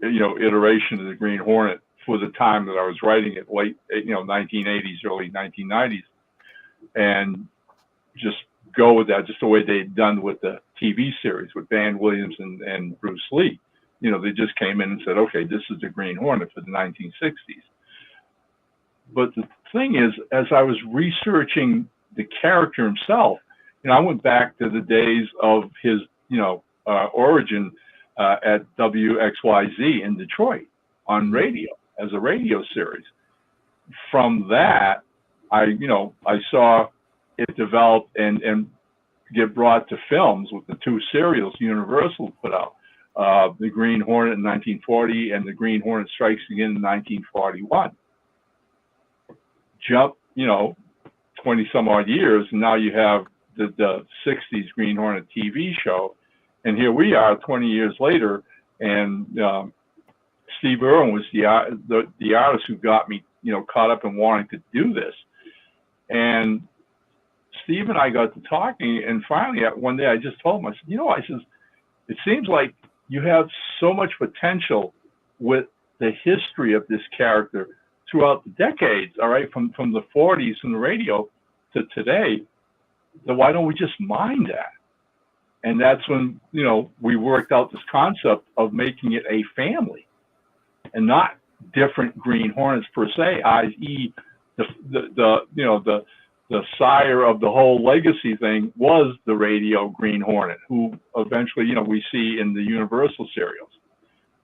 iteration of the Green Hornet for the time that I was writing it, late, 1980s, early 1990s, and just go with that, just the way they'd done with the TV series with Van Williams and Bruce Lee. They just came in and said, okay, this is the Green Hornet for the 1960s. But the thing is, as I was researching the character himself, I went back to the days of his, origin at WXYZ in Detroit on radio as a radio series. From that, I saw it develop and get brought to films with the two serials Universal put out, the Green Hornet in 1940 and the Green Hornet Strikes Again in 1941. Jump, 20 some odd years, and now you have the 60s Green Hornet TV show, and here we are 20 years later, and Steve Irwin was the artist who got me, caught up in wanting to do this. And Steve and I got to talking, and finally one day I just told him, I said, it seems like you have so much potential with the history of this character throughout the decades, all right, from the 40s from the radio to today, then why don't we just mine that? And that's when, we worked out this concept of making it a family and not different Green Hornets per se, i.e. the sire of the whole legacy thing was the radio Green Hornet, who eventually, we see in the Universal serials.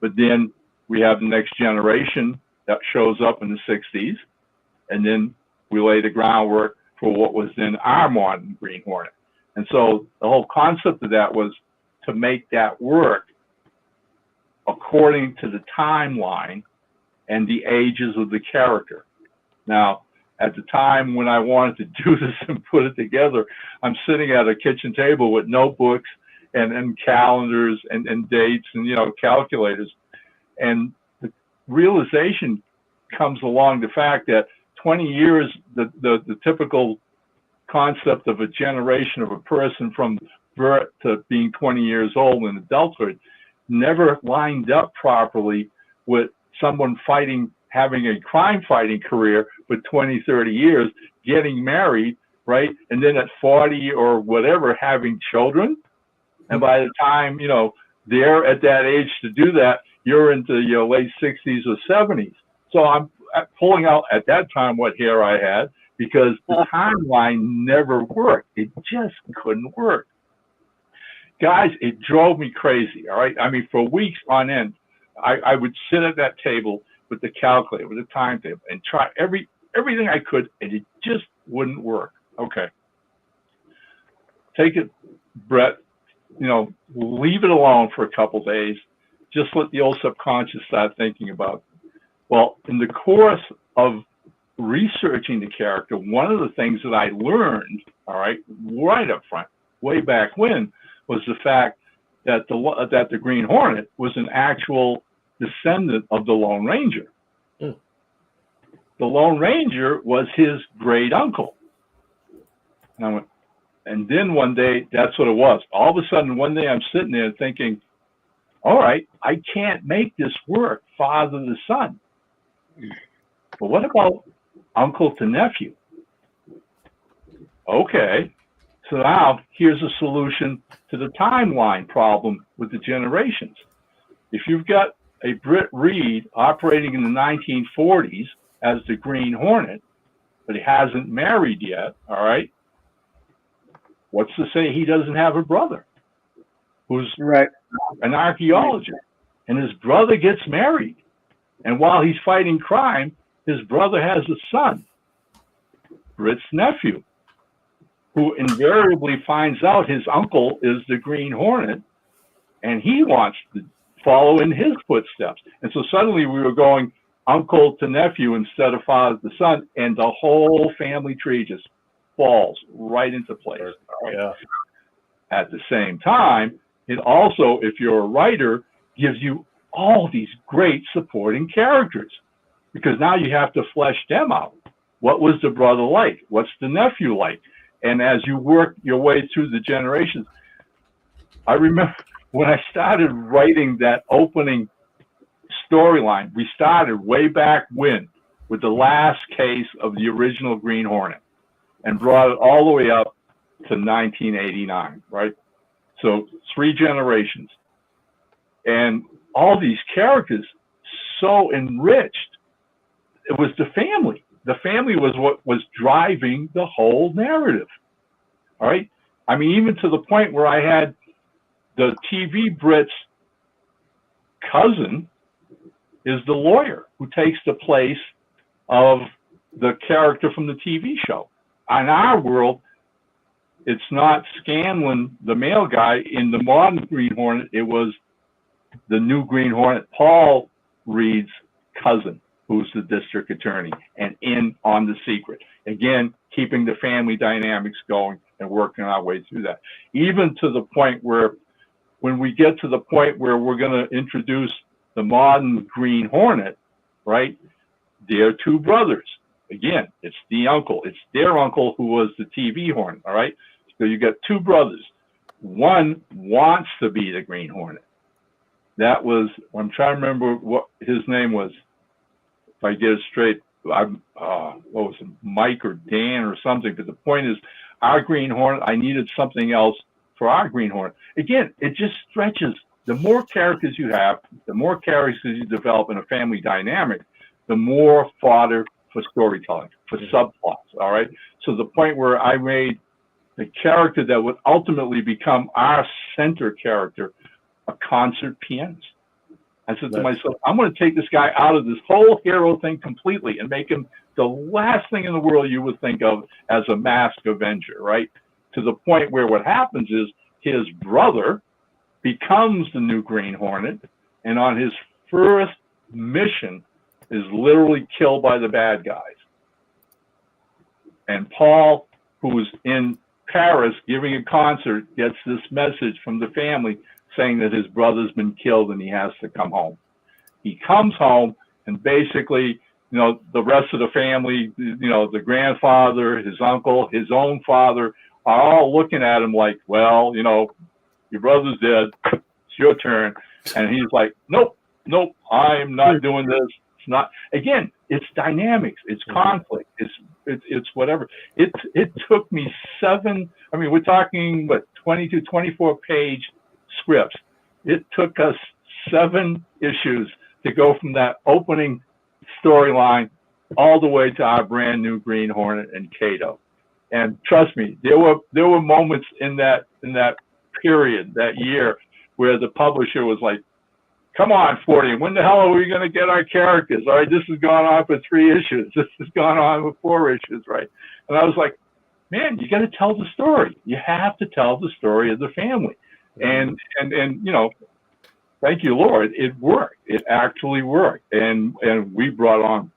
But then we have the next generation that shows up in the 60s, and then we lay the groundwork for what was then our modern Green Hornet. And so the whole concept of that was to make that work according to the timeline and the ages of the character. Now, at the time when I wanted to do this and put it together, I'm sitting at a kitchen table with notebooks and calendars and dates and, calculators. And realization comes along the fact that 20 years, the typical concept of a generation of a person from birth to being 20 years old in adulthood never lined up properly with someone having a crime fighting career for 20, 30 years, getting married, right? And then at 40 or whatever, having children. And by the time, they're at that age to do that, you're into your late 60s or 70s. So I'm pulling out at that time what hair I had because the timeline never worked. It just couldn't work. Guys, it drove me crazy, all right? I mean, for weeks on end, I would sit at that table with the calculator, with the timetable, and try everything I could, and it just wouldn't work. Okay. Take it, Brett, leave it alone for a couple days. Just let the old subconscious start thinking about it. Well, in the course of researching the character, one of the things that I learned, all right, right up front, way back when, was the fact that the Green Hornet was an actual descendant of the Lone Ranger. Mm. The Lone Ranger was his great uncle. And I went, and then one day, that's what it was. All of a sudden, one day I'm sitting there thinking, all right, I can't make this work, father to son. But what about uncle to nephew? Okay, so now here's a solution to the timeline problem with the generations. If you've got a Britt Reed operating in the 1940s as the Green Hornet, but he hasn't married yet, all right, what's to say he doesn't have a brother who's an archaeologist, and his brother gets married, and while he's fighting crime, his brother has a son, Britt's nephew, who invariably finds out his uncle is the Green Hornet, and he wants to follow in his footsteps. And so suddenly we were going uncle to nephew instead of father to son, and the whole family tree just falls right into place. Yeah. At the same time, it also, if you're a writer, gives you all these great supporting characters, because now you have to flesh them out. What was the brother like? What's the nephew like? And as you work your way through the generations, I remember when I started writing that opening storyline, we started way back when with the last case of the original Green Hornet and brought it all the way up to 1989, right? So 3 generations. And all these characters so enriched. It was the family. The family was what was driving the whole narrative. All right. I mean, even to the point where I had the TV Brit's cousin is the lawyer who takes the place of the character from the TV show. In our world, it's not Scanlon, the male guy. In the modern Green Hornet, it was the new Green Hornet, Paul Reed's cousin, who's the district attorney, and in on The Secret. Again, keeping the family dynamics going and working our way through that. Even to the point where, when we get to the point where we're going to introduce the modern Green Hornet, right? They're 2 brothers. Again, it's the uncle. It's their uncle who was the TV Hornet, all right? So you got 2 brothers. One wants to be the Green Hornet. That was, I'm trying to remember what his name was. If I get it straight, what was it, Mike or Dan or something. But the point is, our Green Hornet, I needed something else for our Green Hornet. Again, it just stretches. The more characters you have, the more characters you develop in a family dynamic, the more fodder for storytelling, for subplots, all right? So the point where I made the character that would ultimately become our center character a concert pianist. I said to myself, I'm going to take this guy out of this whole hero thing completely and make him the last thing in the world you would think of as a masked avenger, right? To the point where what happens is his brother becomes the new Green Hornet, and on his first mission is literally killed by the bad guys. And Paul, who's in Paris giving a concert, gets this message from the family saying that his brother's been killed and he has to come home. He comes home, And basically, the rest of the family, the grandfather, his uncle, his own father, are all looking at him like, well, your brother's dead. It's your turn. And he's like, nope, I'm not doing this. It's not. Again, it's dynamics. It's conflict. It's whatever. It took me 7. I mean, we're talking 22, 24 page scripts. It took us 7 issues to go from that opening storyline all the way to our brand new Green Hornet and Kato. And trust me, there were moments in that period, that year, where the publisher was like, come on, 40, when the hell are we going to get our characters? All right, this has gone on for 3 issues. This has gone on for 4 issues, right? And I was like, man, you got to tell the story. You have to tell the story of the family. And thank you, Lord, it worked. It actually worked. And we brought on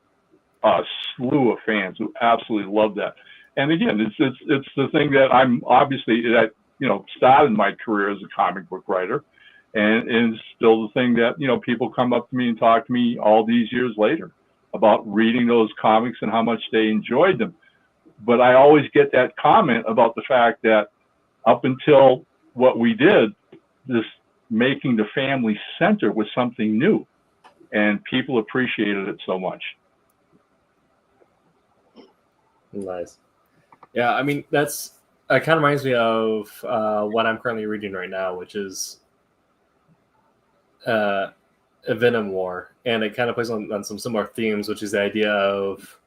a slew of fans who absolutely loved that. And again, it's the thing that I'm obviously started my career as a comic book writer, and it's still the thing that people come up to me and talk to me all these years later about reading those comics and how much they enjoyed them. But I always get that comment about the fact that up until what we did, this making the family center was something new, and people appreciated it so much. Nice. Yeah, I mean, it kind of reminds me of what I'm currently reading right now, which is a Venom War. And it kind of plays on some similar themes, which is the idea of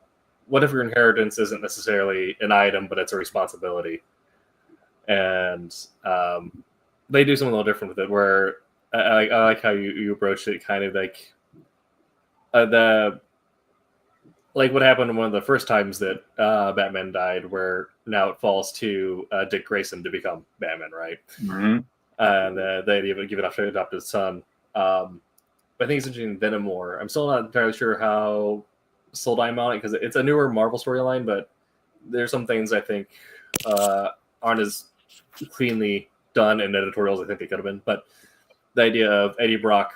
what if your inheritance isn't necessarily an item, but it's a responsibility. And they do something a little different with it, where I like how you approach it, kind of like like what happened one of the first times that Batman died, where now it falls to Dick Grayson to become Batman, right? Mm-hmm. And the idea of giving up to adopted son. But I think it's interesting in Venom War. I'm still not entirely sure how sold I'm on it, because it's a newer Marvel storyline, but there's some things I think aren't as cleanly done in editorials I think they could have been. But the idea of Eddie Brock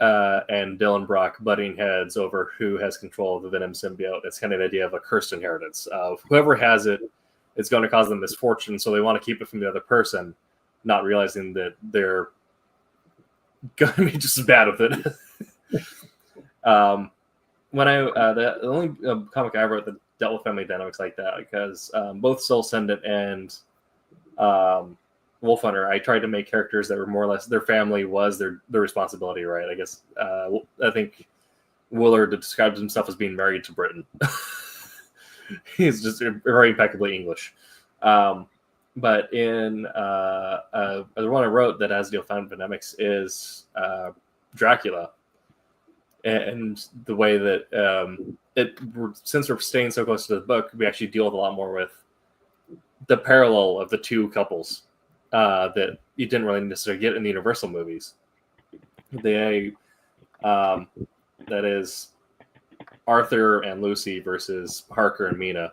and Dylan Brock butting heads over who has control of the Venom symbiote. It's kind of the idea of a cursed inheritance of whoever has it, it's going to cause them misfortune. So they want to keep it from the other person, not realizing that they're going to be just as bad with it. The only comic I wrote that dealt with family dynamics like that, because both Soul Ascendant and Wolf Hunter, I tried to make characters that were more or less their family was their responsibility, right? I guess I think Willard describes himself as being married to Britain. He's just very impeccably English. But in the one I wrote that has found dynamics is Dracula, and the way that since we're staying so close to the book, we actually deal with a lot more with the parallel of the two couples that you didn't really necessarily get in the Universal movies. That is Arthur and Lucy versus Harker and Mina,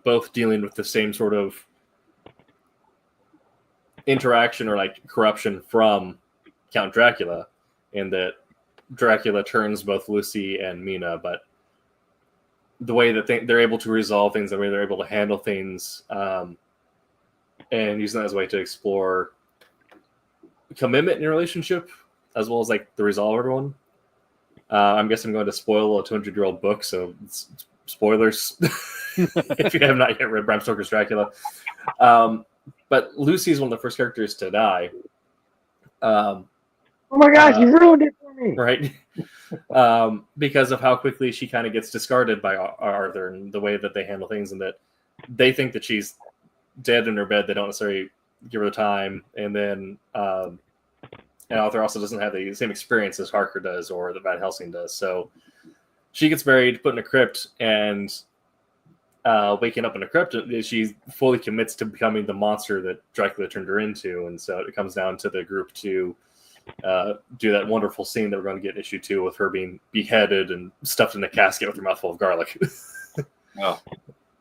both dealing with the same sort of interaction or like corruption from Count Dracula, in that Dracula turns both Lucy and Mina, but the way that they're able to resolve things, the way they're able to handle things, and using that as a way to explore commitment in your relationship, as well as like the resolve of everyone. I'm guessing I'm going to spoil a 200-year-old book, so it's spoilers if you have not yet read Bram Stoker's Dracula. But Lucy is one of the first characters to die. Oh my gosh, you ruined it for me! Right? Because of how quickly she kind of gets discarded by Arthur and the way that they handle things, and that they think that she's dead in her bed. They don't necessarily give her the time. And then and Arthur also doesn't have the same experience as Harker does or that Van Helsing does. So she gets buried, put in a crypt, and waking up in a crypt, she fully commits to becoming the monster that Dracula turned her into. And so it comes down to the group to do that wonderful scene that we're going to get in issue 2 with her being beheaded and stuffed in a casket with her mouth full of garlic. Oh.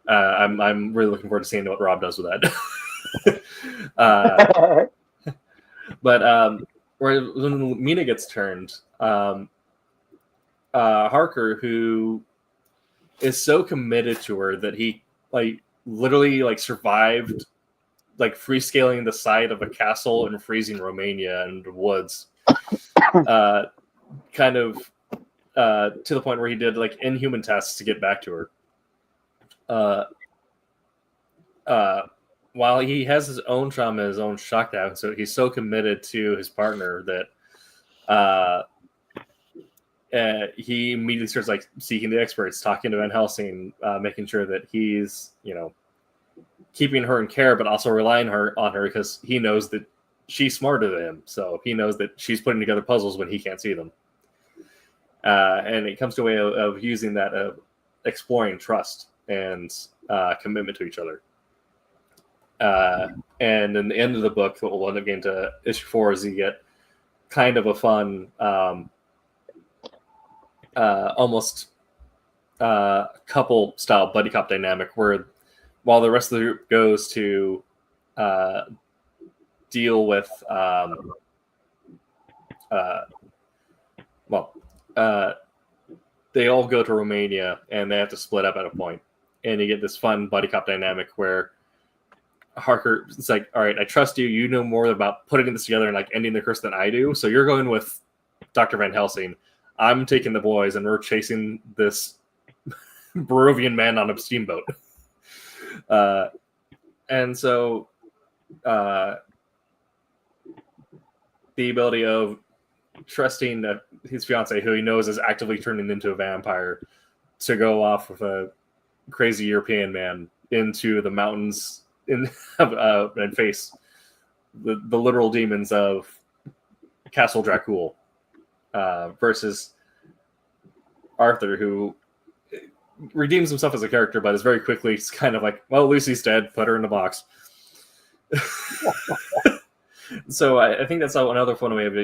I'm really looking forward to seeing what Rob does with that. But when Mina gets turned, Harker, who is so committed to her that he literally survived free scaling the side of a castle in freezing Romania and woods, kind of to the point where he did inhuman tests to get back to her. While he has his own trauma, his own shock to happen, so he's so committed to his partner that he immediately starts seeking the experts, talking to Van Helsing, making sure that he's keeping her in care, but also relying on her because he knows that she's smarter than him. So he knows that she's putting together puzzles when he can't see them. And it comes to a way of using that, exploring trust and commitment to each other. And in the end of the book, what we'll end up getting to issue 4 is you get kind of a fun, almost couple style buddy cop dynamic where while the rest of the group goes to deal with they all go to Romania and they have to split up at a point, and you get this fun buddy cop dynamic where Harker, it's all right, I trust you. You know more about putting this together and ending the curse than I do. So you're going with Dr. Van Helsing. I'm taking the boys, and we're chasing this Barovian man on a steamboat. And so the ability of trusting his fiance, who he knows is actively turning into a vampire, to go off with a crazy European man into the mountains and face the literal demons of Castle Dracul, versus Arthur, who redeems himself as a character, but is very quickly kind of well, Lucy's dead, put her in a box. So I think that's another fun way of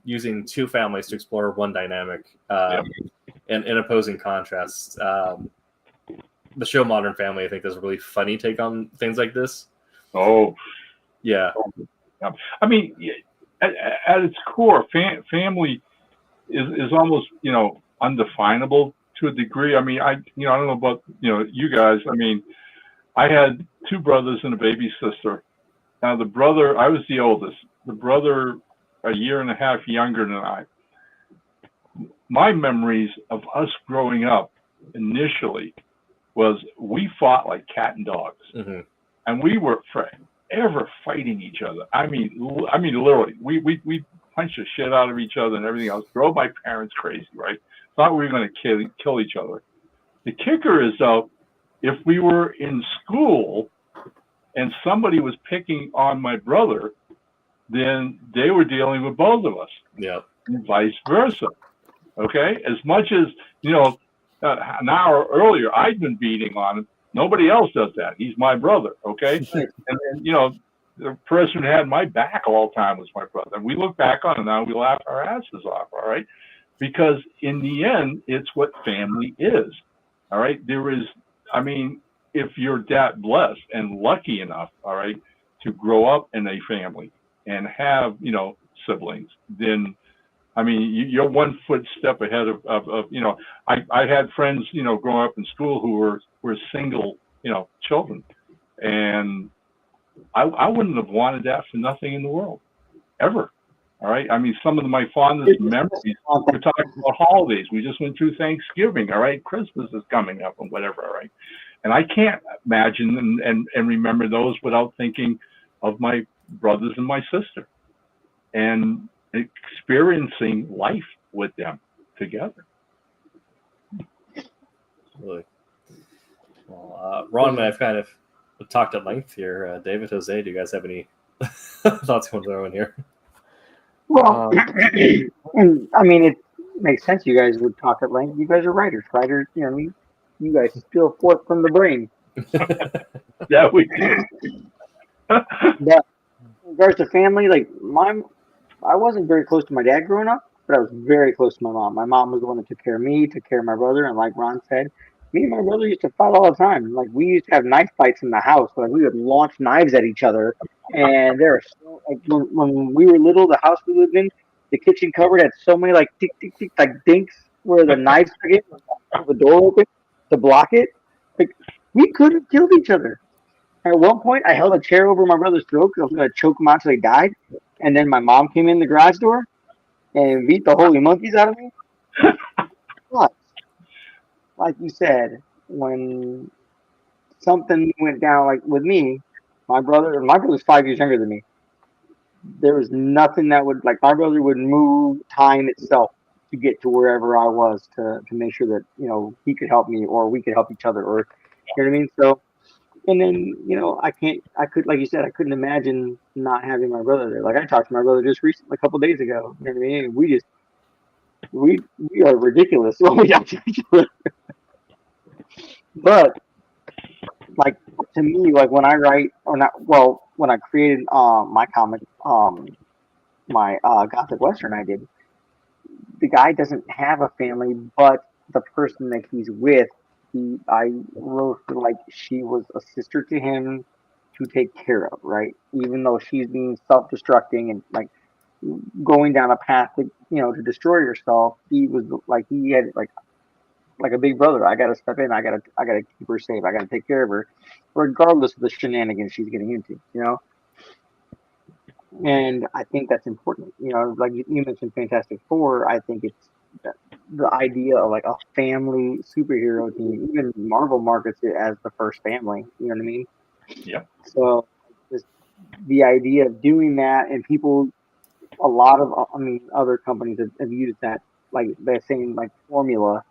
using two families to explore one dynamic, and in opposing contrasts. The show Modern Family, I think, does a really funny take on things like this. Oh, yeah. I mean, at its core, family is almost undefinable to a degree. I mean, I don't know about you guys. I mean, I had 2 brothers and a baby sister. Now the brother, I was the oldest. The brother, a year and a half younger than I. My memories of us growing up initially was we fought like cat and dogs, and we were forever fighting each other. I mean, literally, we punched the shit out of each other and everything else. Drove my parents crazy, right? Thought we were going to kill each other. The kicker is though, if we were in school and somebody was picking on my brother, then they were dealing with both of us. Yeah, and vice versa. Okay, as much as an hour earlier, I'd been beating on him. Nobody else does that. He's my brother, okay? And then, the person who had my back all the time was my brother. And we look back on it now, we laugh our asses off, all right? Because in the end, it's what family is, all right? If you're that blessed and lucky enough, all right, to grow up in a family and have, siblings, then you're 1 footstep ahead of I had friends, growing up in school who were single, children. And I wouldn't have wanted that for nothing in the world, ever. All right. Some of my fondest memories, we're talking about holidays. We just went through Thanksgiving. All right. Christmas is coming up and whatever. All right. And I can't imagine and remember those without thinking of my brothers and my sister and experiencing life with them together. Really. Well, Ron and I've kind of talked at length here. David, Jose, do you guys have any thoughts you want to throw in here? Well, it makes sense. You guys would talk at length. You guys are writers. You guys steal forth from the brain. Yeah, we do. But in regards to family, I wasn't very close to my dad growing up, but I was very close to my mom. My mom was the one that took care of me, took care of my brother, and like Ron said, me and my brother used to fight all the time. We used to have knife fights in the house. We would launch knives at each other. And when we were little, the house we lived in, the kitchen cupboard had so many tick tick tick dinks where the knives again, the door open to block it. Like we could have killed each other. At one point, I held a chair over my brother's throat because I was going to choke him out till he died. And then my mom came in the garage door and beat the holy monkeys out of me. But like you said, when something went down, like with me, my brother's 5 years younger than me. There was nothing that would, like, my brother would move time itself to get to wherever I was to make sure that, he could help me or we could help each other, or, you know what I mean? So, and then, like you said, I couldn't imagine not having my brother there. Like, I talked to my brother just recently, a couple days ago, you know what I mean? We are ridiculous when we talk to each other. But, like, to me, like, when I write, or not, well, when I created my comic, my Gothic Western I did, the guy doesn't have a family, but the person that he's with, I wrote like she was a sister to him to take care of, right? Even though she's being self-destructing and like going down a path to to destroy herself, he was like he had like a big brother. I gotta step in. I gotta keep her safe. I gotta take care of her, regardless of the shenanigans she's getting into. And I think that's important. Like you mentioned Fantastic Four, I think it's the idea of like a family superhero team. Even Marvel markets it as the first family. You know what I mean? Yeah. So just the idea of doing that, and people, a lot of, other companies have used that, like that same like formula.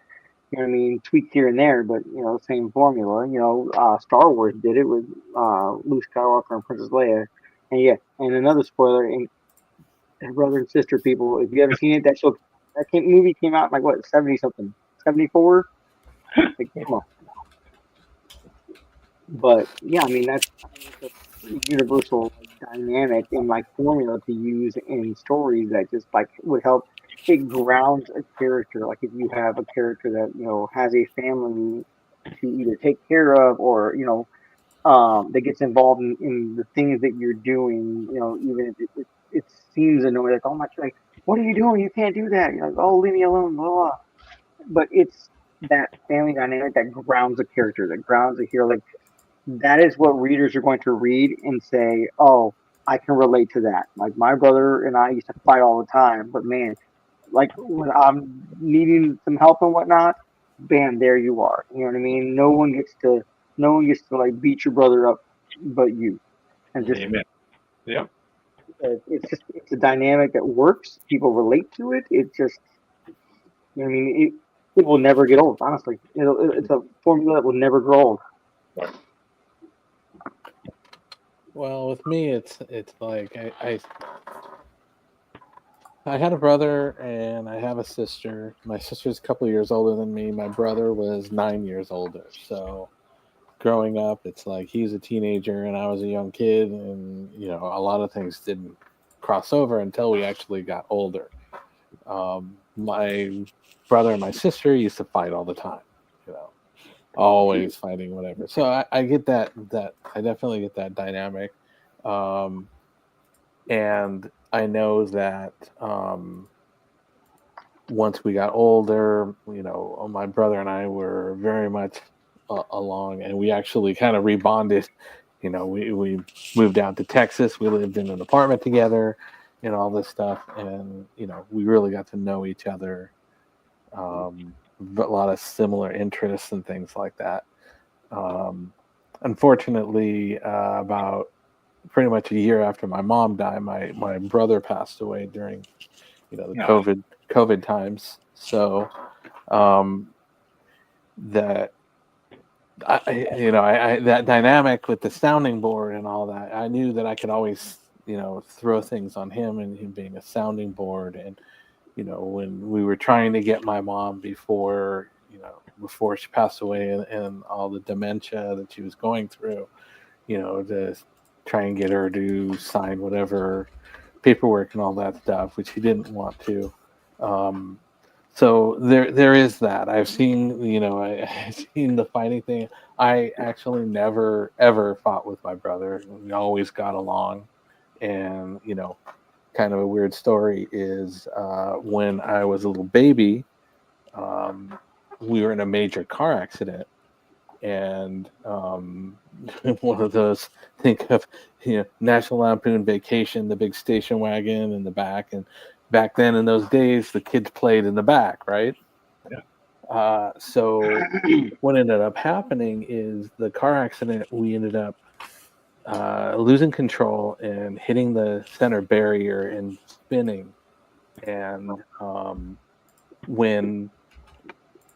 You know what I mean? Tweaked here and there, but same formula. Star Wars did it with Luke Skywalker and Princess Leia. And yeah, and another spoiler, and brother and sister people, if you haven't seen it, movie came out in like what, 70 something, 74. Like, come on. But yeah, that's a pretty universal dynamic and like formula to use in stories that just like would help. It grounds a character. Like if you have a character that has a family to either take care of, or that gets involved in the things that you're doing, even if it seems annoying, like, oh my, like, what are you doing? You can't do that. You're like, oh, leave me alone, blah, blah. But it's that family dynamic that grounds a character, that grounds a hero. Like, that is what readers are going to read and say, oh, I can relate to that. Like, my brother and I used to fight all the time, but man, like, when I'm needing some help and whatnot, bam, there you are. You know what I mean? No one gets to like beat your brother up but you. And just Amen. Yeah. it's a dynamic that works. People relate to it. It just, it will never get old. Honestly, it's a formula that will never grow old. Well, with me, it's like I had a brother and I have a sister. My sister's a couple of years older than me. My brother was 9 years older. So growing up, it's like he's a teenager and I was a young kid, and a lot of things didn't cross over until we actually got older. My brother and my sister used to fight all the time, always fighting, whatever. So I get that I definitely get that dynamic, and I know that once we got older, my brother and I were very much along, and we actually kind of rebonded. We moved down to Texas. We lived in an apartment together and all this stuff. And, we really got to know each other. But a lot of similar interests and things like that. Unfortunately, about pretty much a year after my mom died, my brother passed away during, the COVID times. So that that dynamic with the sounding board and all that, I knew that I could always throw things on him, and him being a sounding board. And when we were trying to get my mom before she passed away, and all the dementia that she was going through, to try and get her to sign whatever paperwork and all that stuff, which she didn't want to. So there is that. I've seen, I've seen the fighting thing. I actually never ever fought with my brother. We always got along. And kind of a weird story is when I was a little baby, we were in a major car accident, and one of those, think of, National Lampoon Vacation, the big station wagon in the back, and back then in those days the kids played in the back, right? So what ended up happening is the car accident, we ended up losing control and hitting the center barrier and spinning, and when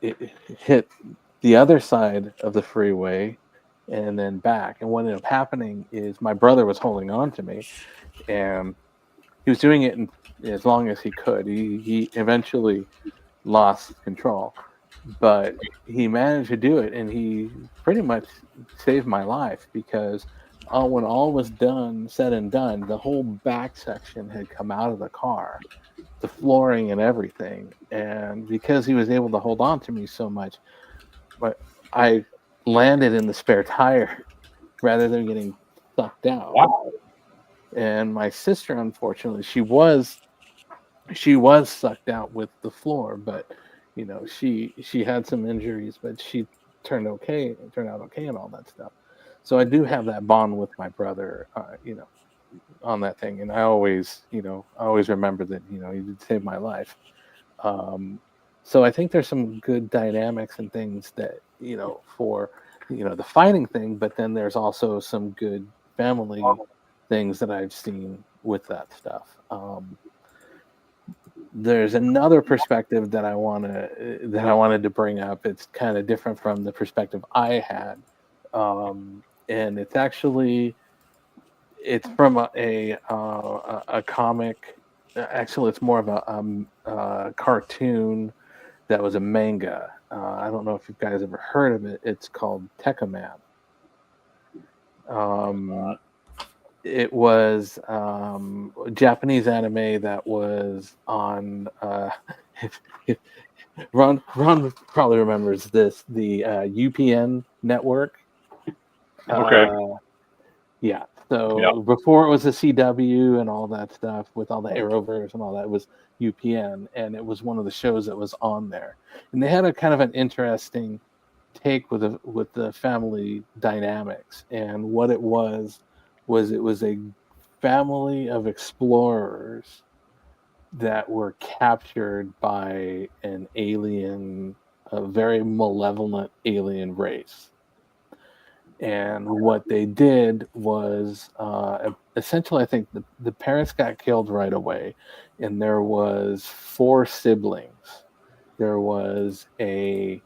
it hit the other side of the freeway and then back. And what ended up happening is my brother was holding on to me, and he was doing it as long as he could. He eventually lost control, but he managed to do it, and he pretty much saved my life, because when all was said and done, the whole back section had come out of the car, the flooring and everything. And because he was able to hold on to me so much, but I landed in the spare tire rather than getting sucked out. Wow. And my sister, unfortunately, she was sucked out with the floor, but she had some injuries, but she turned out okay and all that stuff. So I do have that bond with my brother, on that thing, and I always remember that he did save my life. So I think there's some good dynamics and things that for the fighting thing, but then there's also some good family things that I've seen with that stuff. There's another perspective that I wanted to bring up. It's kind of different from the perspective I had, and it's from a comic. Actually, it's more of a cartoon that was a manga. I don't know if you guys ever heard of it. It's called Tekkaman. It was Japanese anime that was on. Ron probably remembers this. The UPN network. Okay. Yeah. So before it was the CW and all that stuff with all the Arrowverse and all that, it was UPN, and it was one of the shows that was on there. And they had a kind of an interesting take with the family dynamics. And what it was a family of explorers that were captured by an alien, a very malevolent alien race. And what they did was essentially, I think the parents got killed right away, and there was 4 siblings. There was an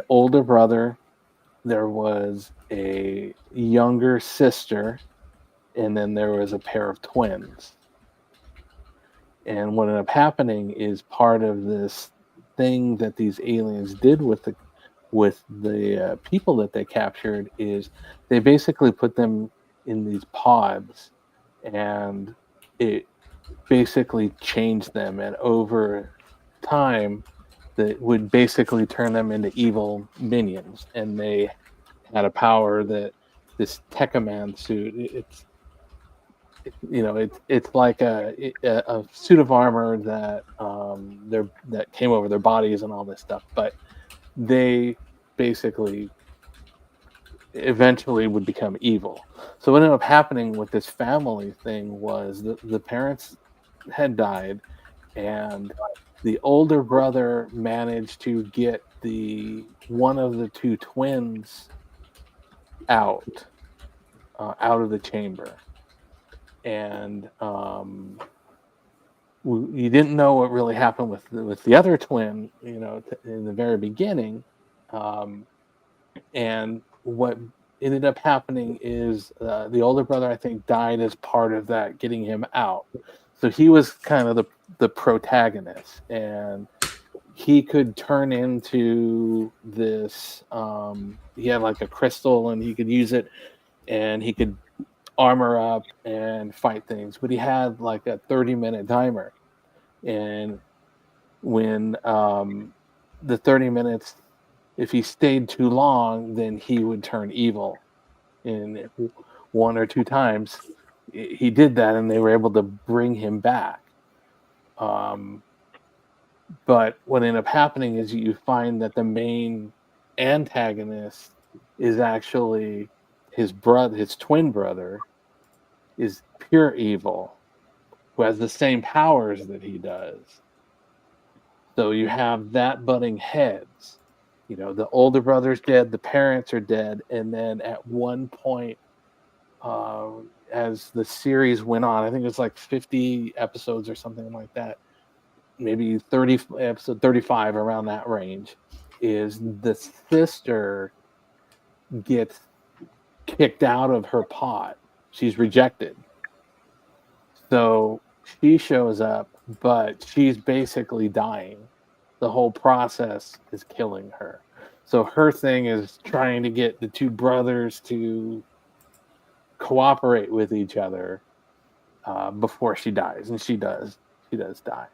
older brother, there was a younger sister, and then there was a pair of twins. And what ended up happening is part of this thing that these aliens did with the people that they captured is they basically put them in these pods, and it basically changed them, and over time that would basically turn them into evil minions. And they had a power that this Tekkaman suit, it's like a suit of armor that that came over their bodies and all this stuff, but they basically eventually would become evil. So what ended up happening with this family thing was the parents had died, and the older brother managed to get one of the 2 twins out of the chamber. And you didn't know what really happened with the other twin, in the very beginning. And what ended up happening is the older brother, I think, died as part of that, getting him out. So he was kind of the protagonist, and he could turn into this. He had like a crystal, and he could use it, and he could armor up and fight things. But he had like a 30-minute timer, and when the 30 minutes, if he stayed too long, then he would turn evil. And 1 or 2 times he did that, and they were able to bring him back. But what ended up happening is you find that the main antagonist is actually his brother, his twin brother, is pure evil, who has the same powers that he does. So you have that butting heads. You know, the older brother's dead, the parents are dead, and then at one point, as the series went on, I think it's like 50 episodes or something like that, maybe 30 episode 35, around that range, is the sister gets kicked out of her pod. She's rejected. So she shows up, but she's basically dying. The whole process is killing her. So her thing is trying to get the two brothers to cooperate with each other before she dies, and she does die.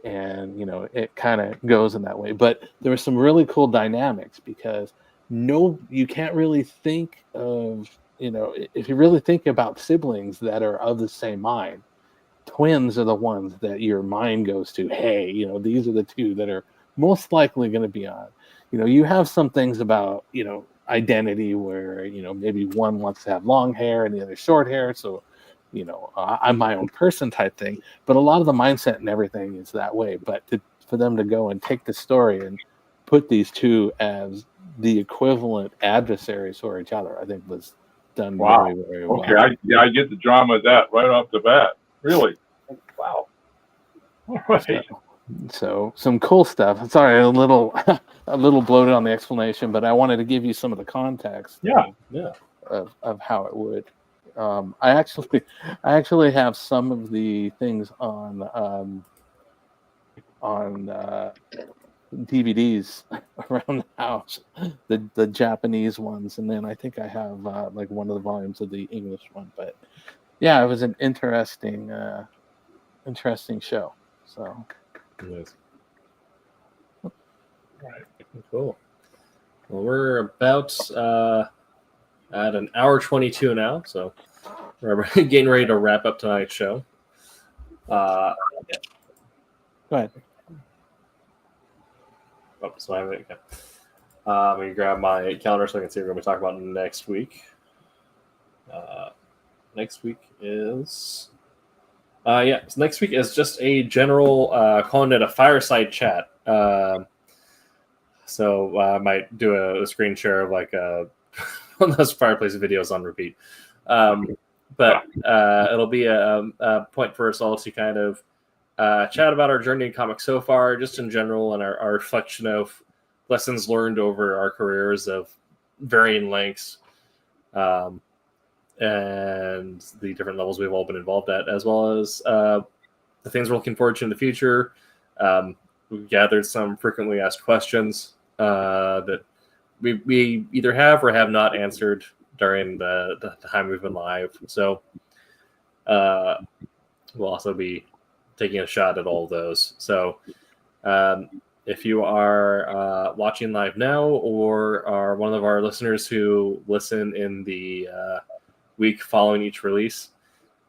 And you know, it kind of goes in that way. But there were some really cool dynamics, because you can't really think of, you know, if you really think about siblings that are of the same mind, twins are the ones that your mind goes to. Hey, you know, these are the two that are most likely going to be on. You know, you have some things about, you know, identity where, you know, maybe one wants to have long hair and the other short hair, so, you know, I'm my own person type thing. But a lot of the mindset and everything is that way. But for them to go and take the story and put these two as the equivalent adversaries for each other, I think was done very, very well. Okay, I get the drama of that right off the bat. Really? Wow. All right. So some cool stuff. Sorry, a little bloated on the explanation, but I wanted to give you some of the context. Of how it would. I actually have some of the things on DVDs around the house, the Japanese ones, and then I think I have like one of the volumes of the English one. But yeah, it was an interesting show. So. Nice. All right, cool. Well, we're about at an hour 22 now, so we're getting ready to wrap up tonight's show. Yeah. Go ahead. Oh, so I have it. Okay. Let me grab my calendar so I can see what we're going to talk about next week. Next week is... so next week is just a general, calling it a fireside chat. So I might do a screen share of like one of those fireplace videos on repeat. But it'll be a point for us all to kind of chat about our journey in comics so far, just in general, and our reflection of lessons learned over our careers of varying lengths. And the different levels we've all been involved at, as well as the things we're looking forward to in the future. We've gathered some frequently asked questions that we either have or have not answered during the time we've been live. So we'll also be taking a shot at all of those. So if you are watching live now, or are one of our listeners who listen in the week following each release,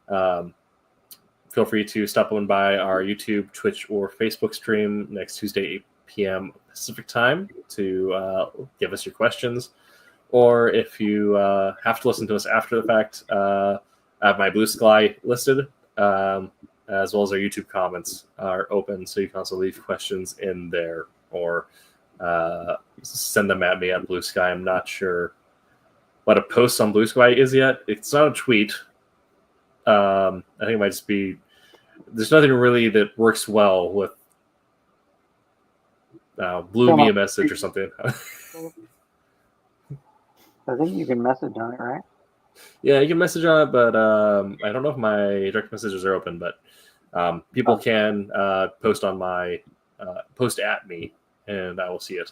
feel free to stop on by our YouTube, Twitch, or Facebook stream next Tuesday, 8 p.m. Pacific time, to give us your questions. Or if you have to listen to us after the fact, I have my Blue Sky listed, as well as our YouTube comments are open, so you can also leave questions in there, or send them at me on Blue Sky. I'm not sure what a post on Blue Sky is yet. It's not a tweet. I think it might just be... There's nothing really that works well with blue me a message or something. I think you can message on it, right? Yeah, you can message on it, but I don't know if my direct messages are open, but people can post on my post at me, and I will see it.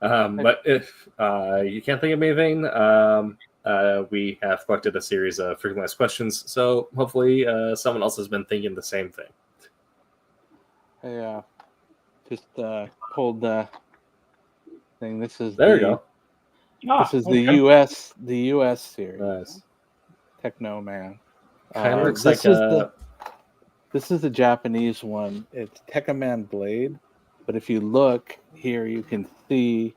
But if you can't think of anything, we have collected a series of frequently asked questions, so hopefully someone else has been thinking the same thing. Yeah, just pulled the thing. This is there. You go. This is the U.S. series. Nice. Techno Man. Kind of looks this This is a Japanese one. It's Tekkaman Blade, but if you look here, you can see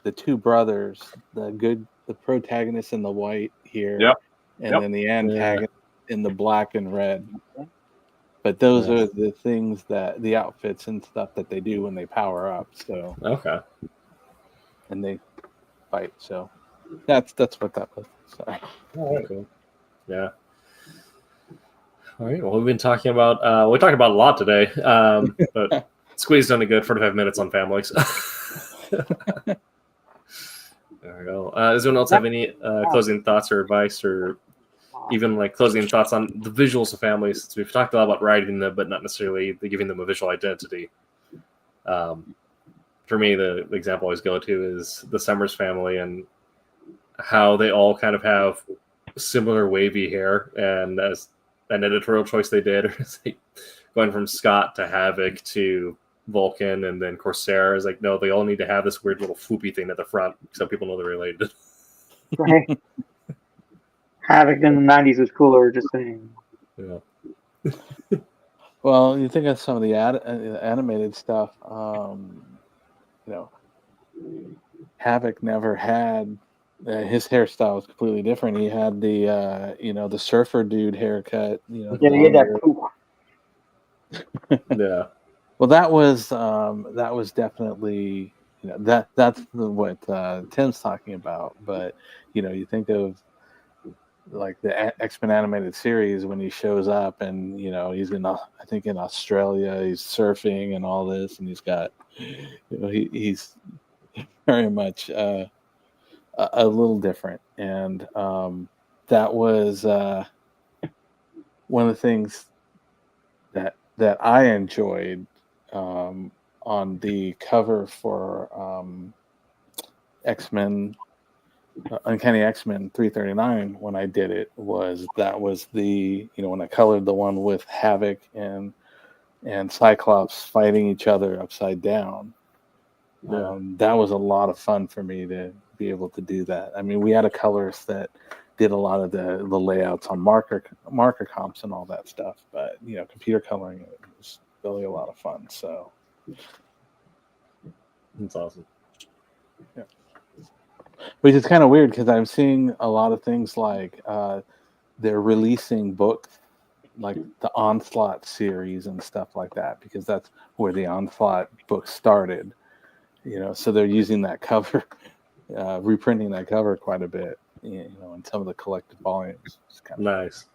the two brothers, the protagonist in the white here, Yep. and then the antagonist in the black and red. But those are the things the outfits and stuff that they do when they power up. So and they fight. So that's what that was. Sorry. All right, cool. Yeah. All right. Well, we've been talking about we talked about a lot today, but squeezed in a good 45 minutes on families. There we go. Does anyone else have any closing thoughts or advice, or even like closing thoughts on the visuals of families? So we've talked a lot about writing them, but not necessarily giving them a visual identity. For me, the example I always go to is the Summers family and how they all kind of have similar wavy hair, and as an editorial choice they did, going from Scott to Havoc to Vulcan and then Corsair is like, no, they all need to have this weird little floopy thing at the front so people know they're related. Right. Havoc in the 90s was cooler, just saying. Yeah. Well, you think of some of the animated stuff. Havoc never had his hairstyle was completely different. He had the the surfer dude haircut. He had that poop. Yeah. Well, that was definitely that's what Tim's talking about. But you think of like the X-Men animated series when he shows up and he's in Australia, he's surfing and all this, and he's got he's very much a little different, and that was one of the things that I enjoyed on the cover for X-Men, Uncanny X-Men 339 when I did it was the when I colored the one with Havoc and Cyclops fighting each other upside down. Yeah. That was a lot of fun for me to be able to do that. I mean, we had a colorist that did a lot of the layouts on marker comps and all that stuff, but computer coloring it was really a lot of fun. So That's awesome. Yeah. Which is kind of weird because I'm seeing a lot of things like they're releasing books like the Onslaught series and stuff like that, because that's where the Onslaught book started. So they're using that cover, reprinting that cover quite a bit, in some of the collected volumes. It's kind of Nice.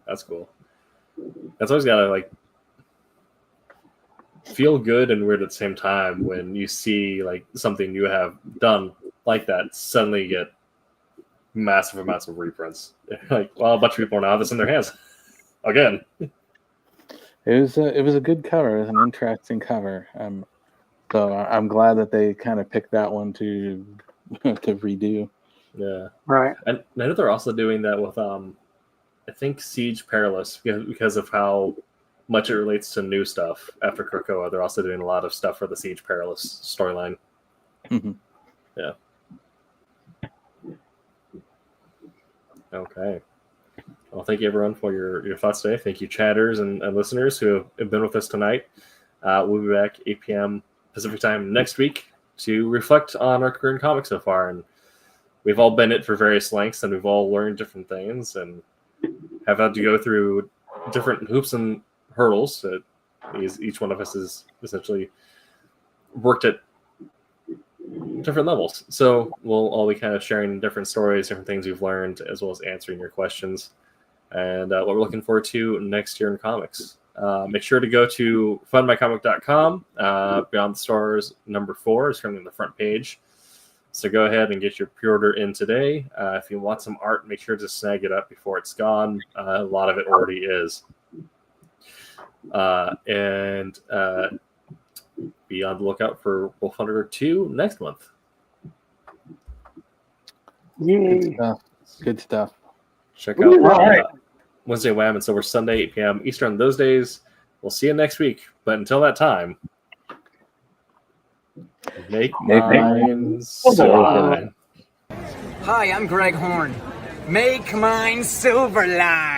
That's cool. That's always got to feel good and weird at the same time when you see something you have done like that suddenly get massive amounts of reprints. A bunch of people now have this in their hands again. It was a good cover. It was an interesting cover. So I'm glad that they kind of picked that one to redo. Yeah. Right. And I know they're also doing that with I think Siege Perilous because of how much it relates to new stuff after Krakoa. They're also doing a lot of stuff for the Siege Perilous storyline. Mm-hmm. Yeah. Okay. Well, thank you everyone for your thoughts today. Thank you, chatters and listeners who have been with us tonight. We'll be back 8 p.m. Pacific time next week to reflect on our career in comics so far. And we've all been it for various lengths, and we've all learned different things and have had to go through different hoops and hurdles that each one of us has essentially worked at different levels. So we'll all be kind of sharing different stories, different things we've learned, as well as answering your questions and what we're looking forward to next year in comics. Make sure to go to fundmycomic.com. Beyond the Stars number 4 is currently on the front page. So go ahead and get your pre-order in today. If you want some art, make sure to snag it up before it's gone. A lot of it already is. And be on the lookout for Wolf Hunter 2 next month. Yay. Good stuff. Check out Right. Wednesday Wham and Silver Sunday, 8 p.m. Eastern those days. We'll see you next week. But until that time, make mine Silverline. Hi, I'm Greg Horn. Make mine Silverline.